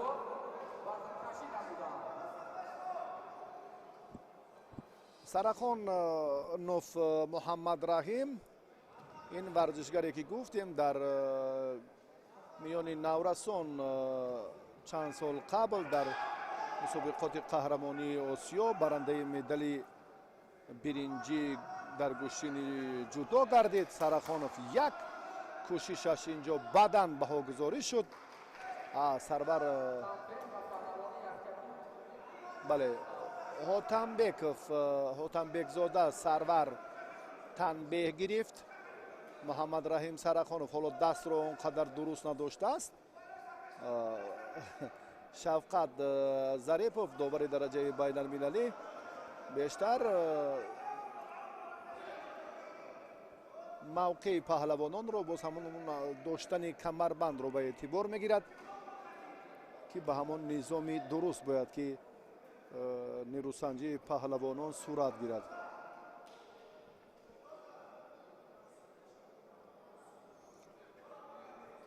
Сарахонов Муҳаммадраҳим ин варзишгаре ки гуфтем дар миёни наврасон чанд сол қабл дар мусобиқоти қаҳрамонии Осиё барандаи медали биринҷӣ дар гӯштини ҷудо гардид. Сарахонов як кӯшишаш инҷо баъдан баҳогузорӣ шуд. Сарвар бале ҳотамбекзода Сарвар танбеҳ гирифт. Муҳаммадраҳим Сарахонов ҳоло дастро он қадар дуруст надоштааст. Шавқат Зарипов довари дараҷаи байналмилалӣ бештар мавқеи паҳлавононро боз ҳамон доштани камарбандро ба эътибор мегирад ки ба ҳамон низоми дуруст бояд ки нерӯсанҷии паҳлавонон сурат гирад.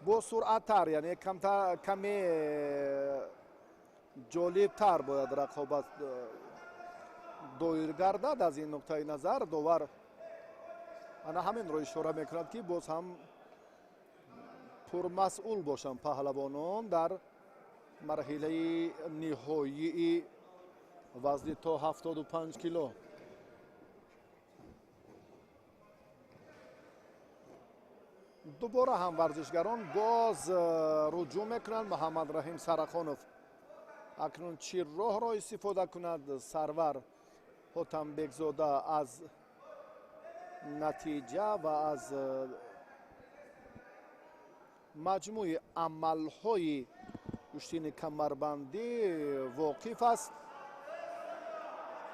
бо суръаттар, яъне каме ҷолибтар бояд рақобат доир гардад. аз ин нуқтаи назар довар ана ҳаминро ишора мекунад ки боз ҳам пурмасъул бошанд паҳлавонон дар марҳилаи ниҳоии вазни то 75 кило. дубора ҳам варзишгарон боз руҷӯъ мекунанд. Муҳаммадраҳим Сарахонов акнун чӣ роҳро истифода кунад? Сарвар ҳотамбекзода аз натиҷа ва аз маҷмӯи амалҳои куштини камарбандӣ воқиф аст.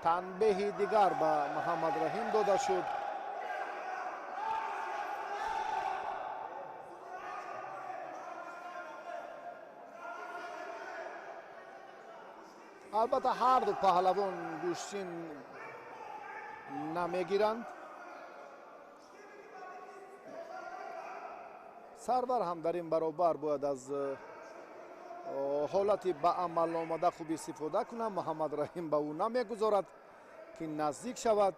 танбеҳи дигар ба Муҳаммадраҳим дода шуд. албатта ҳар ду паҳлавон гӯштин намегиранд. Сарвар ҳам дар ин баробар бояд аз ҳолати ба амал омада хуб истифода кунад. Муҳаммадраҳим ба ӯ намегузорад ки наздик шавад.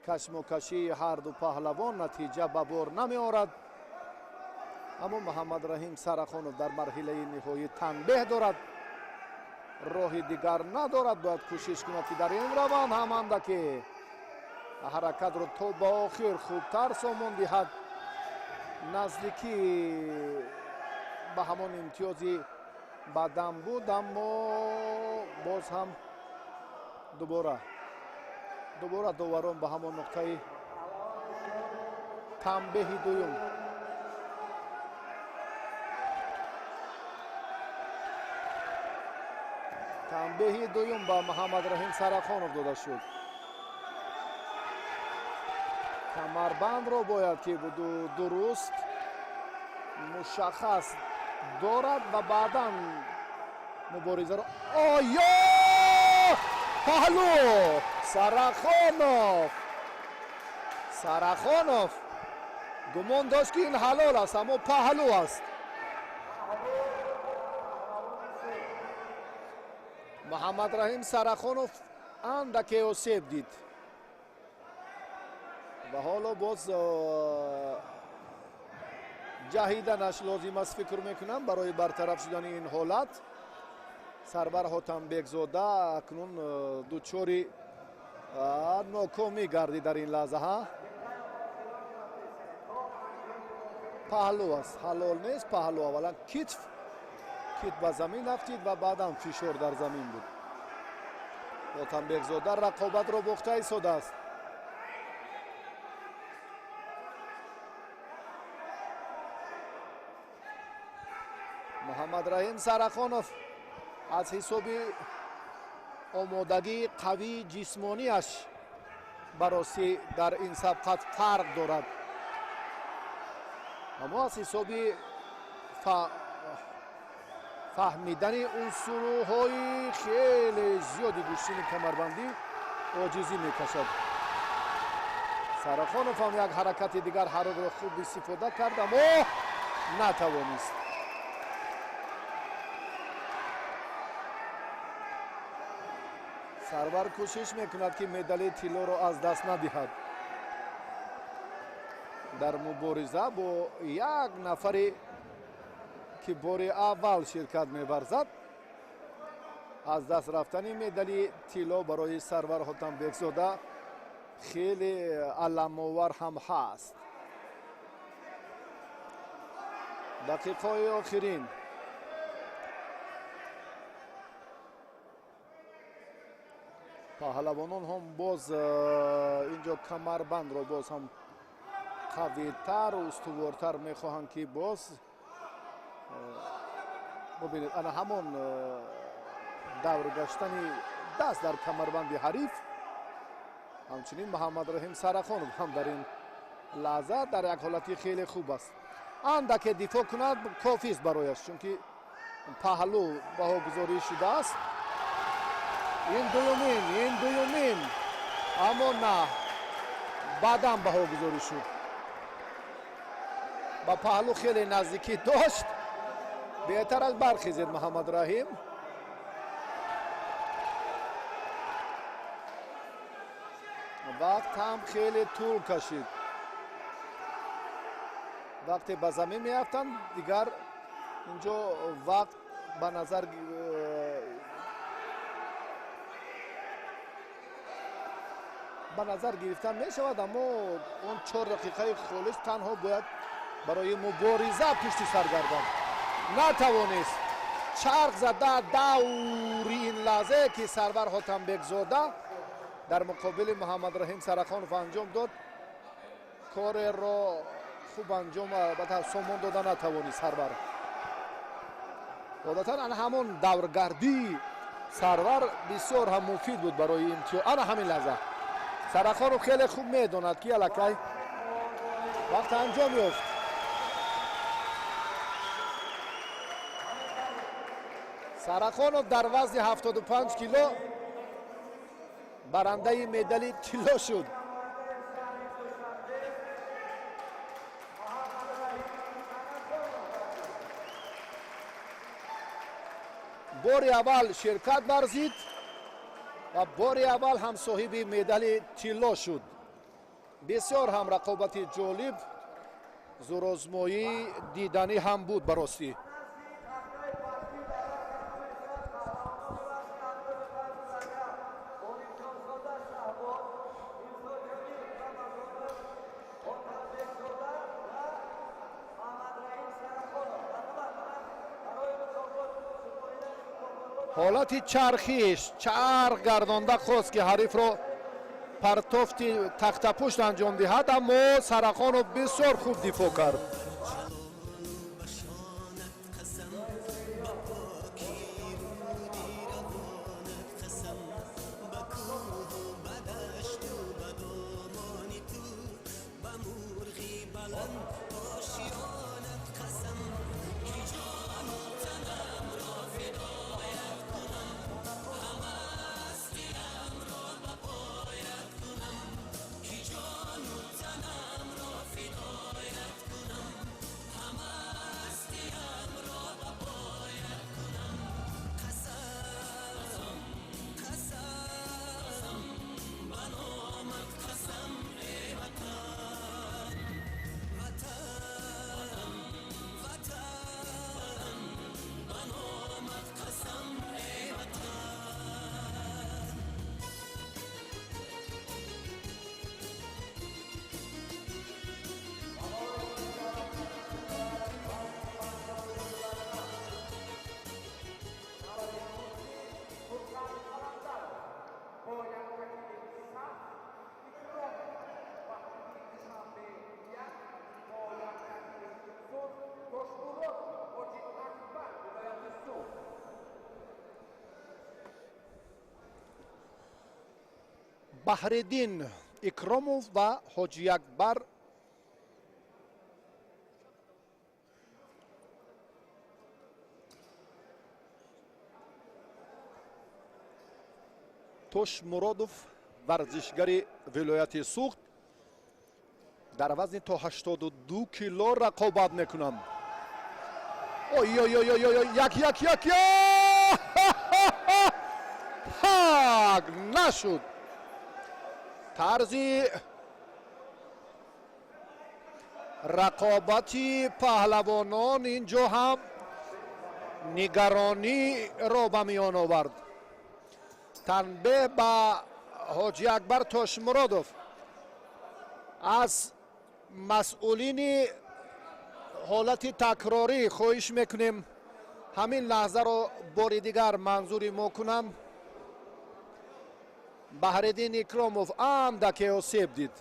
кашмокашии ҳар ду паҳлавон натиҷа ба бор намеорад. аммо Муҳаммадраҳим Сарахонов дар марҳилаи ниҳоӣ танбеҳ дорад. роҳи дигар надорад. бояд кӯшиш кунад ки дар ин раванд ҳам андаке ҳаракатро то ба охир хубтар сомон диҳад, наздикӣ ба ҳамон имтиёзи бадам буд, аммо боз ҳам дубора доварон ба ҳамон нуқтаи танбеҳи дуюм. танбеҳи дуюм ба Муҳаммадраҳим Сарахонов дода шуд. камарбандро бояд ки дуруст мушаххас дорад ва баъдан муборизаро оё паҳлӯ Сарахонов гумон дошт ки ин ҳалол аст, аммо паҳлӯ аст. Муҳаммадраҳим Сарахонов андаке осеб дид ва ҳоло боз ҷаҳиданаш лозим аст фикр мекунам барои бартараф шудани ин ҳолат. Сарвар Ҳотамбекзода акнун дучори нокомӣ гардид дар ин лаҳза. паҳлӯ аст, ҳалол нест, паҳлӯ. аввалан китф ба замин афтид ва баъдан фишор дар замин буд. Ҳотамбекзода рақобатро бохта истодааст. Муҳаммадраҳим Сарахонов аз ҳисоби омодагии қавии ҷисмонияш барости дар ин сабқат фарқ дорад, аммо аз ҳисоби фаҳмидани унсурҳои хеле зиёди гӯштини камарбандӣ оҷизӣ мекашад. Сарахонов ҳам як ҳаракати дигар ҳарокро хуб истифода кард, аммо натавонист. сарвар кӯшиш мекунад ки медали тиллоро аз даст надиҳад. дар мубориза бо як нафаре ки бори аввал ширкат меварзад, аз даст рафтани медали тилло барои Сарвар Ҳотамбекзода хеле аламовар ҳам ҳаст. дақиқаҳои охирин паҳлавонон ҳам боз инҷо камарбандро боз ҳам қавитар, устувортар мехоҳанд ки боз бубинед ана ҳамон давргаштани даст дар камарбанди ҳариф. ҳамчунин Муҳаммадраҳим Сарахонов ҳам дар ин лаҳза дар як ҳолати хеле хуб аст. андаке дифоъ кунад кофист барояш, чунки паҳлӯ баҳогузорӣ шудааст. ин дуюмин, аммо на, баъдан баҳогузорӣ шуд. ба паҳлӯ хеле наздикӣ дошт. беҳтар аст бархезед Муҳаммадраҳим. вақт ҳам хеле тӯл кашид. вақте ба замин меафтанд дигар инҷо вақт ба назар гирифта мешавад, аммо он 4 дақиқаи холис танҳо бояд барои мубориза пишти сар гардад. натавонист. чарх зада даври ин лаҳзае ки Сарвар Ҳотамбекзода дар муқобили Муҳаммадраҳим Сарахонов анҷом дод, кореро хуб анҷом сомон дода натавонист Сарвар. одатан ана ҳамон давргардии Сарвар бисёр ҳам муфид буд барои имтиёз. ана ҳамин лаҳза Сарахонов хеле хуб медонад ки аллакай вақт анҷом ёфт. Сарахонов дар вазни 75 кило барандаи медали тилло шуд. бори аввал ширкат варзид ва бори аввал ҳам соҳиби медали тилло шуд. бисёр ҳам рақобати ҷолиб, зӯрозмоӣ диданӣ ҳам буд баростӣ. ҳолати чархиш чарх гардонда хост ки ҳарифро партофти тахтапушт анҷом диҳад, аммо Сарахонов бисёр хуб дифоъ кард. баҳриддин икромов ва ҳоҷиакбар тошмуродов варзишгари вилояти суғд дар вазни то 82 кило рақобат мекунам. нашуд тарзи рақобати паҳлавонон инҷо ҳам нигарониро ба миён овард. танбеҳ ба ҳоҷиакбар тошмуродов аз масъулини ҳолати такрорӣ хоҳиш мекунем ҳамин лаҳзаро бори дигар манзури мо кунам. баҳриддин икромов андаке осеб дид.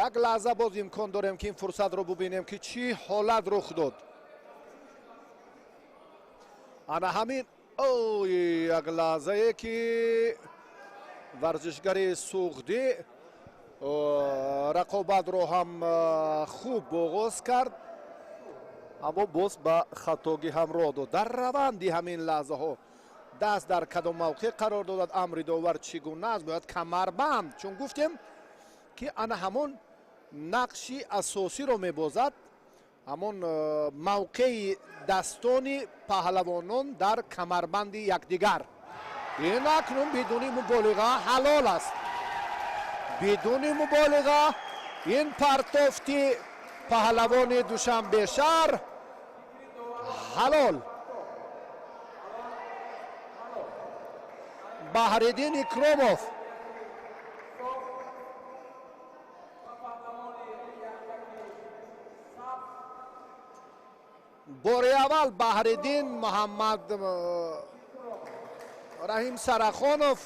як лаҳза боз имкон дорем ки ин фурсатро бубинем ки чӣ ҳолат рух дод. ана ҳамин як лаҳзае ки варзишгари суғдӣ рақобатро ҳам хуб оғоз кард, аммо боз ба хатогӣ ҳам роҳ дод. дар раванди ҳамин лаҳзаҳо даст дар кадом мавқеъ қарор додад, амри довар чӣ гуна аст, бояд камарбанд, чун гуфтем ки ана ҳамон нақши асосиро мебозад, ҳамон мавқеидастони паҳлавонон дар камарбанди якдигар. ин акнун бидуни муболиға ҳалол аст. бидуни муболиға ин партофти паҳлавони душанбешаҳр ҳалол. баҳриддин икромов бори аввал баҳриддин муҳаммад раҳим Сарахонов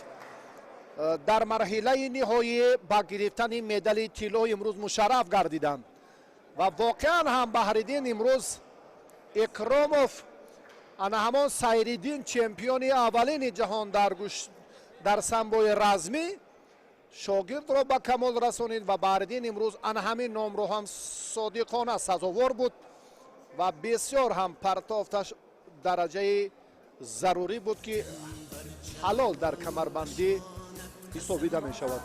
дар марҳилаи ниҳоӣ ба гирифтани медали тилло имрӯз мушарраф гардиданд ва воқеан ҳам баҳриддин имрӯз икромов ана ҳамон сайриддин чемпиони аввалини ҷаҳон дар самбои размӣ шогирдро ба камол расонид ва баҳриддин имрӯз ана ҳамин номро ҳам содиқона сазовор буд ва бисёр ҳам партофташ дараҷаи зарурӣ буд ки ҳалол дар камарбандӣ ҳисобида мешавад.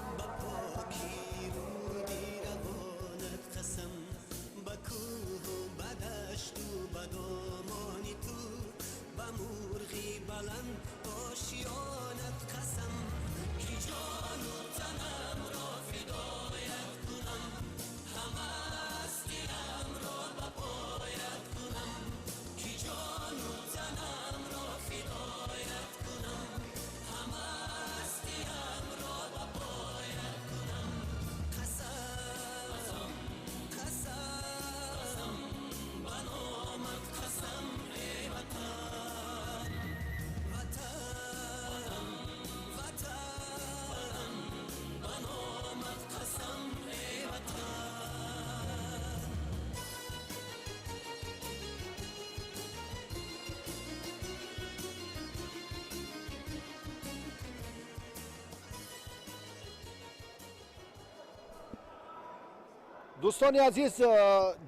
دوستان عزیز،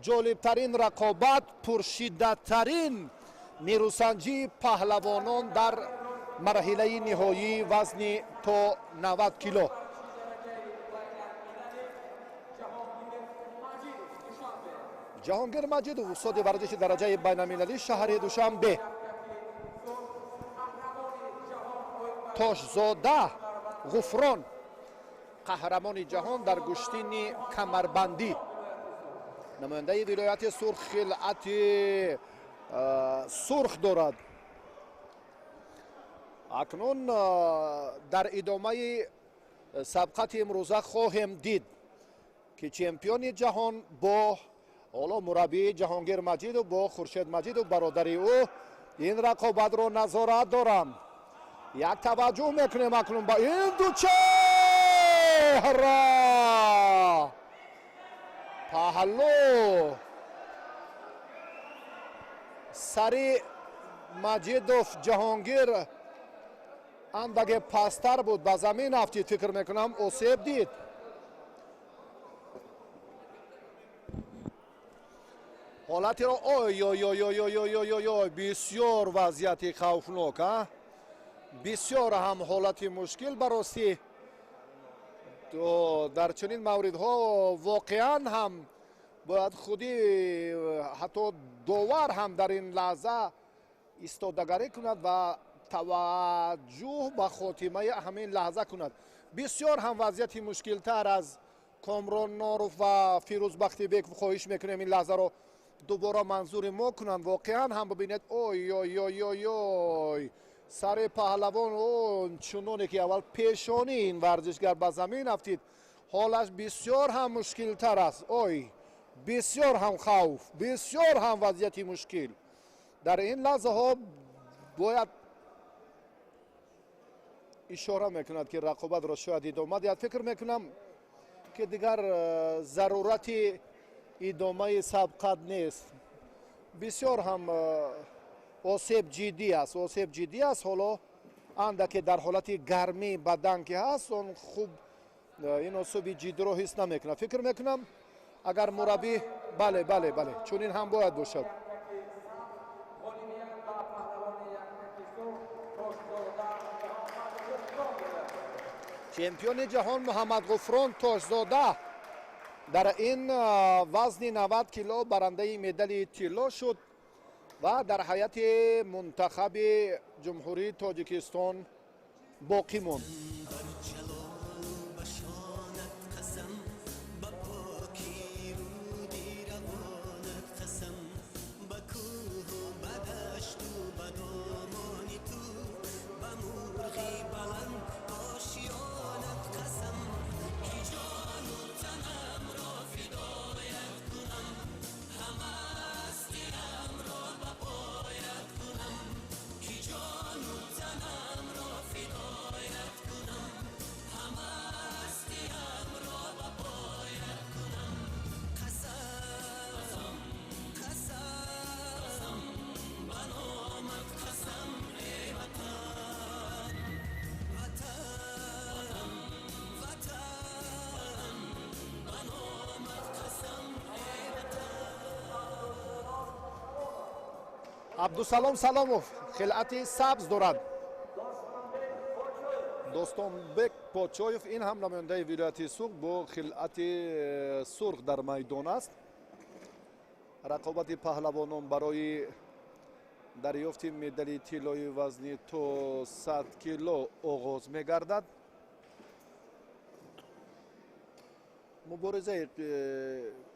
جالبترین رقابت، پرشدتترین نیروسنجی پهلوانان در مرحله نهایی وزن تا 90 کیلو. جهانگیر مجیدوف استاد ورزش درجه بین‌المللی شهر دوشنبه. تاجزاده غفران قهرمان جهان در گشتین کمربندی، نماینده ولایت سرخ خلعت سرخ دارد. اکنون در ادامه سبقت امروزه خواهیم دید که چمپیون جهان با حالا مربی جهانگیر مجیدوف با خورشید مجیدوف برادری او این رقابت را نظارت دارند. یک توجه میکنیم اکنون با این دو چهره پهلو سری مجیدوف جهانگیر اندک پستر بود، به زمین افتید، فکر میکنم آسیب دید. حالتی را بسیار وضعیت خوفناک، بسیار هم حالت مشکل براستی در چنین موردها واقعا هم باید خودی حتی داور هم در این لحظه ایستادگی کند و توجه به خاتمه همین لحظه کند. بسیار هم وضعیت مشکل تر از کامران ناروف و فیروز بختی بیگ خواهش میکنیم این لحظه رو دوباره منظور ما کنند. واقعا هم ببینید سر پهلوان اون چنانی که اول پیشانی این ورزشگر به زمین افتید، حالش بسیار هم مشکل تر است. بسیار هم خوف، بسیار هم وضعیت مشکل. در این لحظه ها باید اشاره میکند که رقابت را شاید ادامه دهد. فکر میکنم که دیگر ضرورت ادامه سبقت نیست. بسیار هم آسیب جدی است. حالا اندک در حالت گرمی بدن که هست اون خوب این آسیب جدی رو حس نمیکنه. فکر میکنم اگر مربی بله چون این هم باید باشد. چمپیون جهان محمد غفران تاجزاده در این وزن 90 کیلو برنده مدال طلا شد و در حیات منتخب جمهوری تاجیکستان باقی ماند. عبدالسلام سلاموف خلعت سبز دارد. دوستانبک پاچایف این هم نماینده ولایت سرخ با خلعت سرخ در میدان است. رقابت پهلوانان برای دریافت مدال طلای وزن تا 100 کیلو آغاز می‌گردد. مبارزه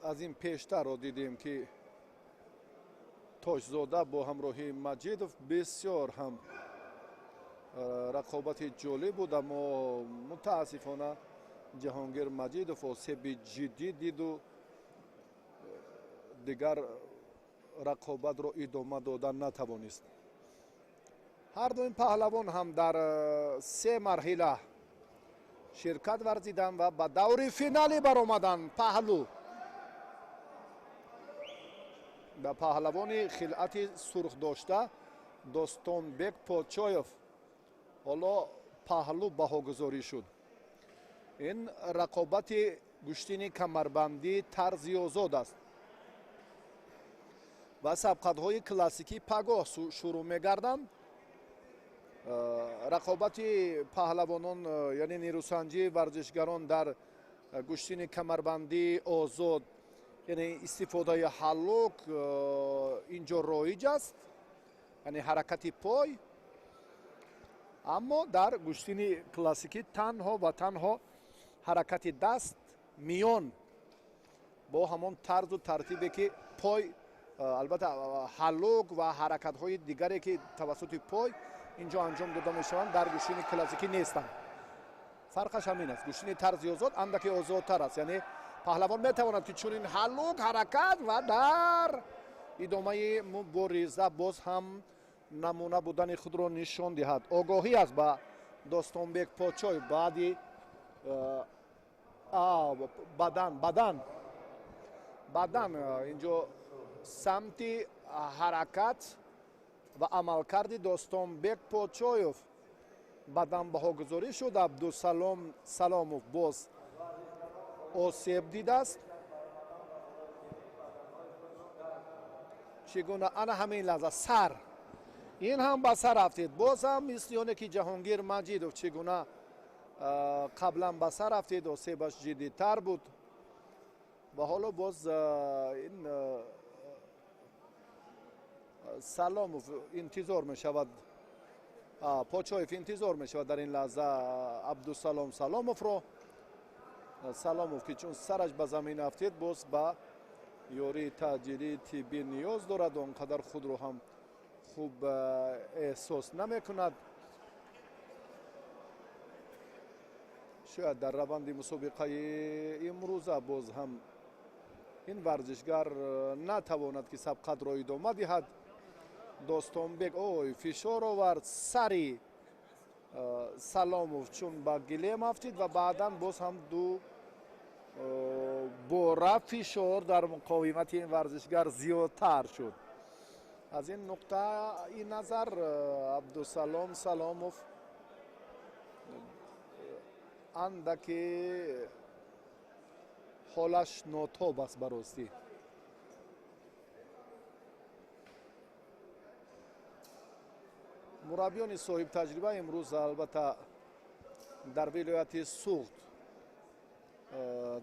از این پیشتر را دیدیم که تاجزاده با همراهی مجیدوف بسیار هم رقابت جالب بود، اما متاسفانه جهانگیر مجیدوف آسیب جدی دید و دیگر رقابت را ادامه دادن نتوانست. هر دو این پهلوان هم در 3 مرحله شرکت ورزیدند و به دور فینالی برآمدند. پهلو به پهلوان خلعت سرخ داشته دوستانبک پاچایف حالا پهلو بهاگذاری شد. این رقابت گوشتینی کمربندی طرزی ozod است و سبقت‌های کلاسیکی پگاه شروع می‌گردند. رقابتی پهلوانان یعنی نیروسنجی ورزشگران در گوشتین کمربندی ozod یعنی استفاده حلق اینجا رایج است، یعنی حرکت پای. اما در گوشتین کلاسیکی تنها و تنها حرکت دست میان با همان طرز و ترتیبی که پای، البته حلق و حرکت های دیگری که توسط پای اینجا انجام داده می شوند در گوشتین کلاسیکی نیستند. فرقش همین است. گوشتین طرزی ozod اندکی آزادتر است، یعنی پهلوان می تواند که چنین حلق حرکت و در ادامه مبارزه باز هم نمونه بودن خود را نشان دهد. آگاهی است با دوستانبek پاچای بعدی بدن اینجا سمت حرکت و عملکرد دوستانبek پاچایов بدن بهاگذاری شد. عبدالسلام سلامов باز آسیب دیده است. چگونه انا همین لحظه سر این هم به سر رفتید. باز هم مثل که جهانگیر مجیدov چگونه قبلا به سر رفتید، آسیبش جدی‌تر بود و حالا باز این سلامov انتظار می شود، پاچایف انتظار می شود در این لحظه عبدالسلام سلامov را. سلامov که چون سرش به زمین افتید باز با یاری تاجری طبی نیاز دارد، آنقدر خود رو هم خوب احساس نمی کند. شاید در روند مسابقه امروز باز هم این ورزشگر نتواند که سبقت را ادامه دهد. دوستانبek فشار آورد سری سلامov چون با گلیم افتید و بعدا باز هم دو باره فشار در مقاومت این ورزشگر زیادتر شد. از این نقطه این نظر عبدالسلام سلامov اندکی حالش ناتاب است براستی. مربیان صاحب تجربه امروز البته در ولایت سوخت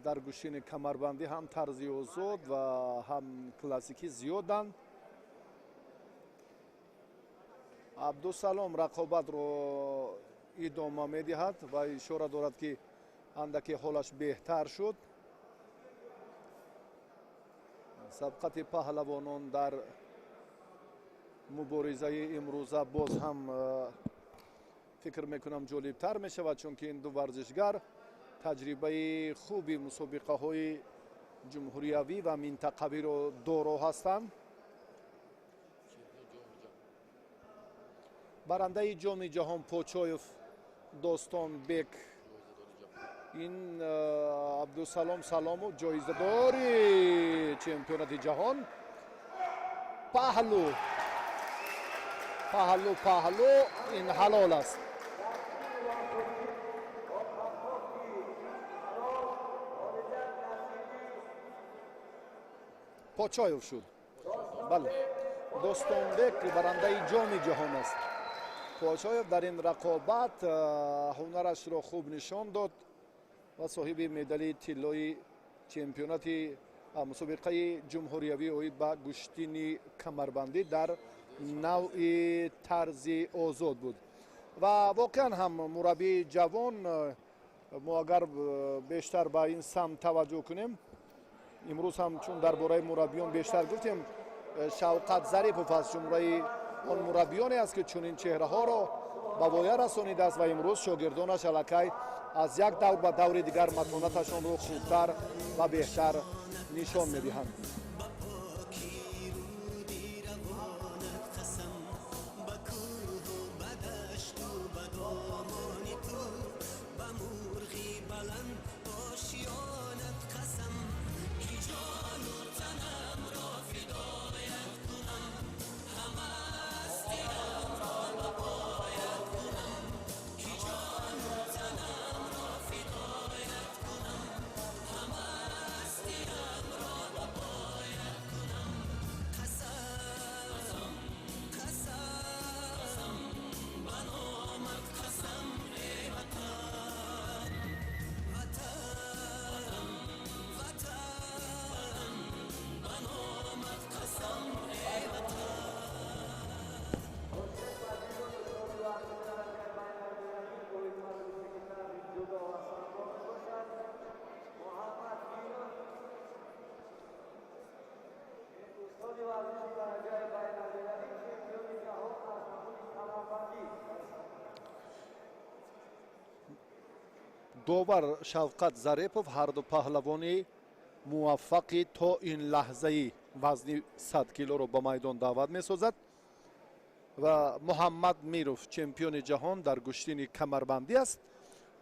در گوشین کمربندی هم طرزی ozod و هم کلاسیکی زیادند. عبدالسلام رقابت رو ادامه می دهد و اشاره دارد که اندکی حالش بهتر شد. سبقت پهلوانان در مبارزه امروزه باز هم فکر میکنم جالبتر می شود، چون که این دو ورزشگر تجربه خوبی مسابقه های جمهوریوی و منطقوی رو دارا هستند. برنده جام جهان پاچایف دوستانبek این عبدالسلام سلامov جایزه داری چمپیونات جهان. پهلو این حلال است. پاچایف شد. بله، دوستانبek برنده جام جهان است. پاچایف در این رقابت هنرش را خوب نشان داد و صاحب مدال طلایی چمپیونات مسابقه جمهوریوی اوید با گوشتین کمربندی در نوع طرزی ozod بود و واقعا هم مربی جوان ما اگر بیشتر با این سمت توجه کنیم، امروز هم چون درباره مربیان بیشتر گفتیم، شوکت ظریفov است جمله آن مربیانی است که چنین چهره ها را به وایه رسانیده است و امروز شاگردانش الکی از یک دور به دور دیگر متانتشان را خوبتر و بهتر نشان میدهند. довар Шавқат Зарипов ҳар ду паҳлавони муваффақи то ин лаҳзаи вазни 100 килоро ба майдон даъват месозад ва Муҳаммад Миров чемпиони ҷаҳон дар гӯштини камарбандӣ аст.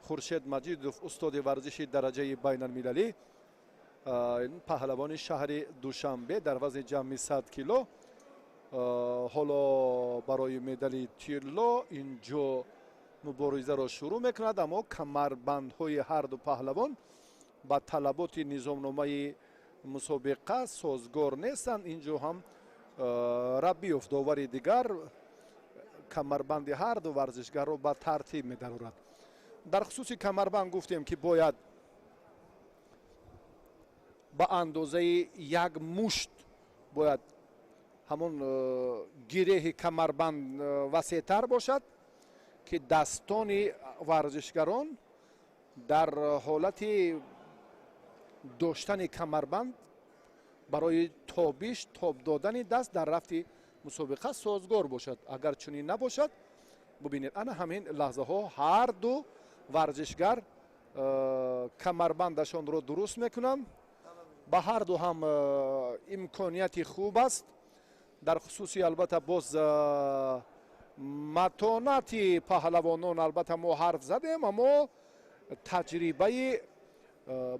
Хуршед Маҷидов устоди варзиши дараҷаи байналмилалӣ, паҳлавони шаҳри Душанбе дар вазни ҷамъи 100 кило. ҳоло барои медали тилло инҷо муборизаро шурӯъ мекунад, аммо камарбандҳои ҳар ду паҳлавон ба талаботи низомномаи мусобиқа созгор нестанд. инҷо ҳам Рабиев довари дигар камарбанди ҳар ду варзишгарро ба тартиб медарорад. дар хусуси камарбанд гуфтем ки бояд ба андозаи як мушт бояд ҳамон гиреҳи камарбанд васеътар бошад ки дастони варзишгарон дар ҳолати доштани камарбанд барои тобиш тоб додани даст дар рафти мусобиқа созгор бошад. агар чунин набошад, бубинед ана ҳамин лаҳзаҳо ҳар ду варзишгар камарбандашонро дуруст мекунанд. ба ҳар ду ҳам имконияти хуб аст. дар хусуси албатта боз матонати паҳлавонон албатта мо ҳарф задем, аммо таҷрибаи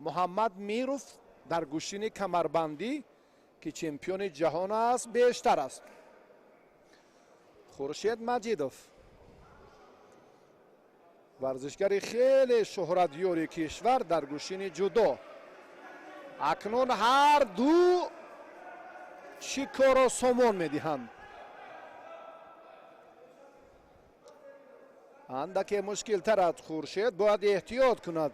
Муҳаммад Миров дар гӯштини камарбандӣ ки чемпиони ҷаҳон аст бештар аст. Хуршед Маҷидов варзишгари хеле шӯҳратёри кишвар дар гӯштини ҷудо. акнун ҳар ду чӣ коро сомон медиҳанд. андаке мушкилтарад. Хуршед бояд эҳтиёт кунад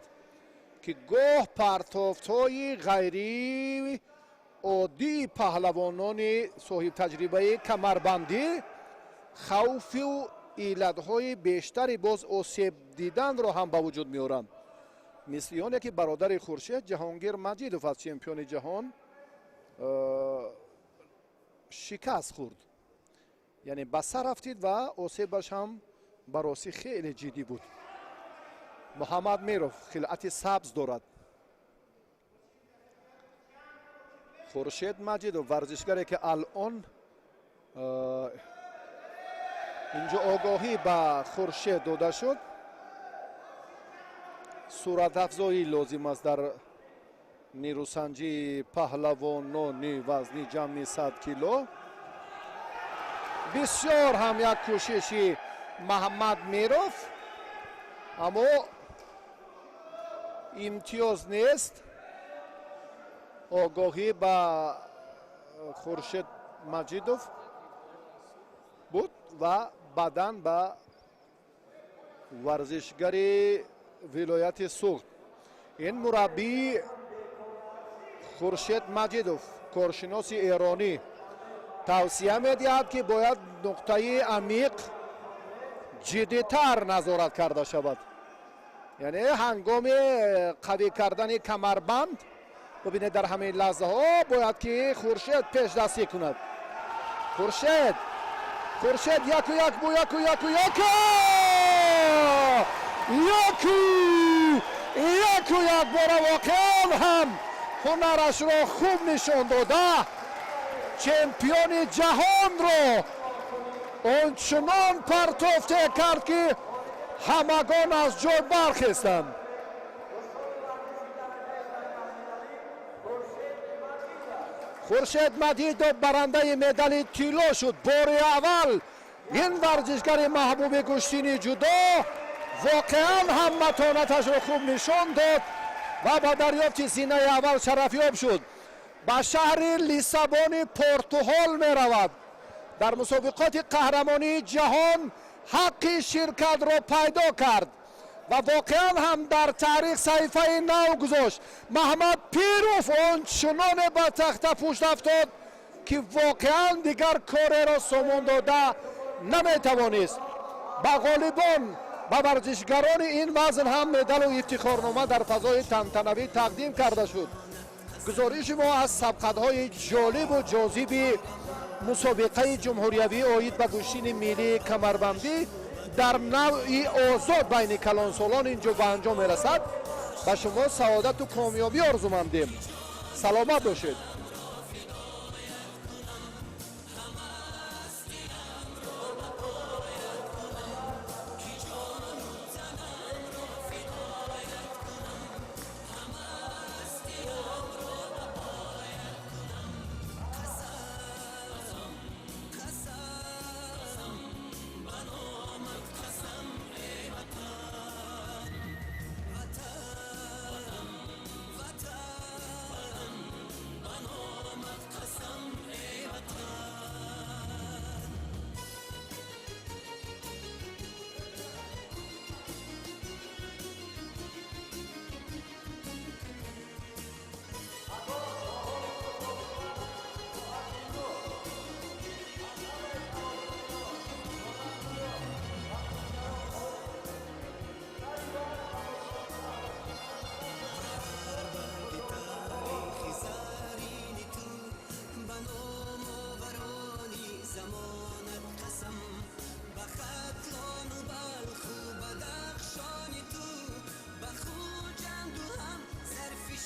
ки гоҳ партофтҳои ғайри оддии паҳлавонони соҳибтаҷрибаи камарбандӣ хавфу иллатҳои бештари боз осеб диданро ҳам ба вуҷуд меоранд. мисли оне ки бародари Хуршед Ҷаҳонгир Маҷидов аз чемпиони ҷаҳон шикаст хӯрд, яъне ба сар рафтид ва осебаш ҳам бароси хеле ҷиддӣ буд. Муҳаммад Миров хилъати сабз дорад. Хуршед Маҷидов варзишгаре ки алон инҷо огоҳӣ ба Хуршед дода шуд. суратафзоӣ лозим аст дар нерӯсанҷии паҳлавонони вазни ҷамъи 100 кило. бисёр ҳам як кӯшиши Муҳаммад Миров, аммо имтиёз нест. огоҳӣ ба Хуршед Маҷидов буд ва баъдан ба варзишгари вилояти Суғд. ин мураббии Хуршед Маҷидов, коршиноси эронӣ, тавсия медиҳад ки бояд нуқтаи амиқ ҷиддитар назорат карда шавад. яъне ҳангоми қавӣ кардани камарбанд бубинед дар ҳамин лаҳзаҳо бояд ки Хуршед пешдастӣ кунад. Хуршед яку як бу яку як бора воқеан ҳам ҳунарашро хуб нишон дода чемпиони ҷаҳонро ончунон партофте кард ки ҳамагон аз ҷой бархестанд. Хуршед Маҷидов барандаи медали тилло шуд. бори аввал ин варзишгари маҳбуби гӯштини ҷудо воқеан ҳам матонаташро хуб нишон дод ва ба дарёфти зинаи аввал шарафёб шуд. ба шаҳри Лиссабони Португал меравад. дар мусобиқоти қаҳрамонии ҷаҳон ҳаққи ширкатро пайдо кард ва воқеан ҳам дар таърих саҳифаи нав гузошт. Маҳмад Пиров ончуноне ба тахта пушт афтод ки воқеан дигар кореро сомон дода наметавонист. ба ғолибон ба варзишгарони ин вазн ҳам медалу ифтихорнома дар фазои тантанавӣ тақдим карда шуд. гузориши мо аз сабқатҳои ҷолибу ҷозиби мусобиқаи ҷумҳуриявӣ оид ба гӯштини миллии камарбандӣ дар навъи озод байни калонсолон инҷо ба анҷом мерасад. ба шумо саодату комёбӣ орзумандем. саломат бошед.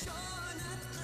شانت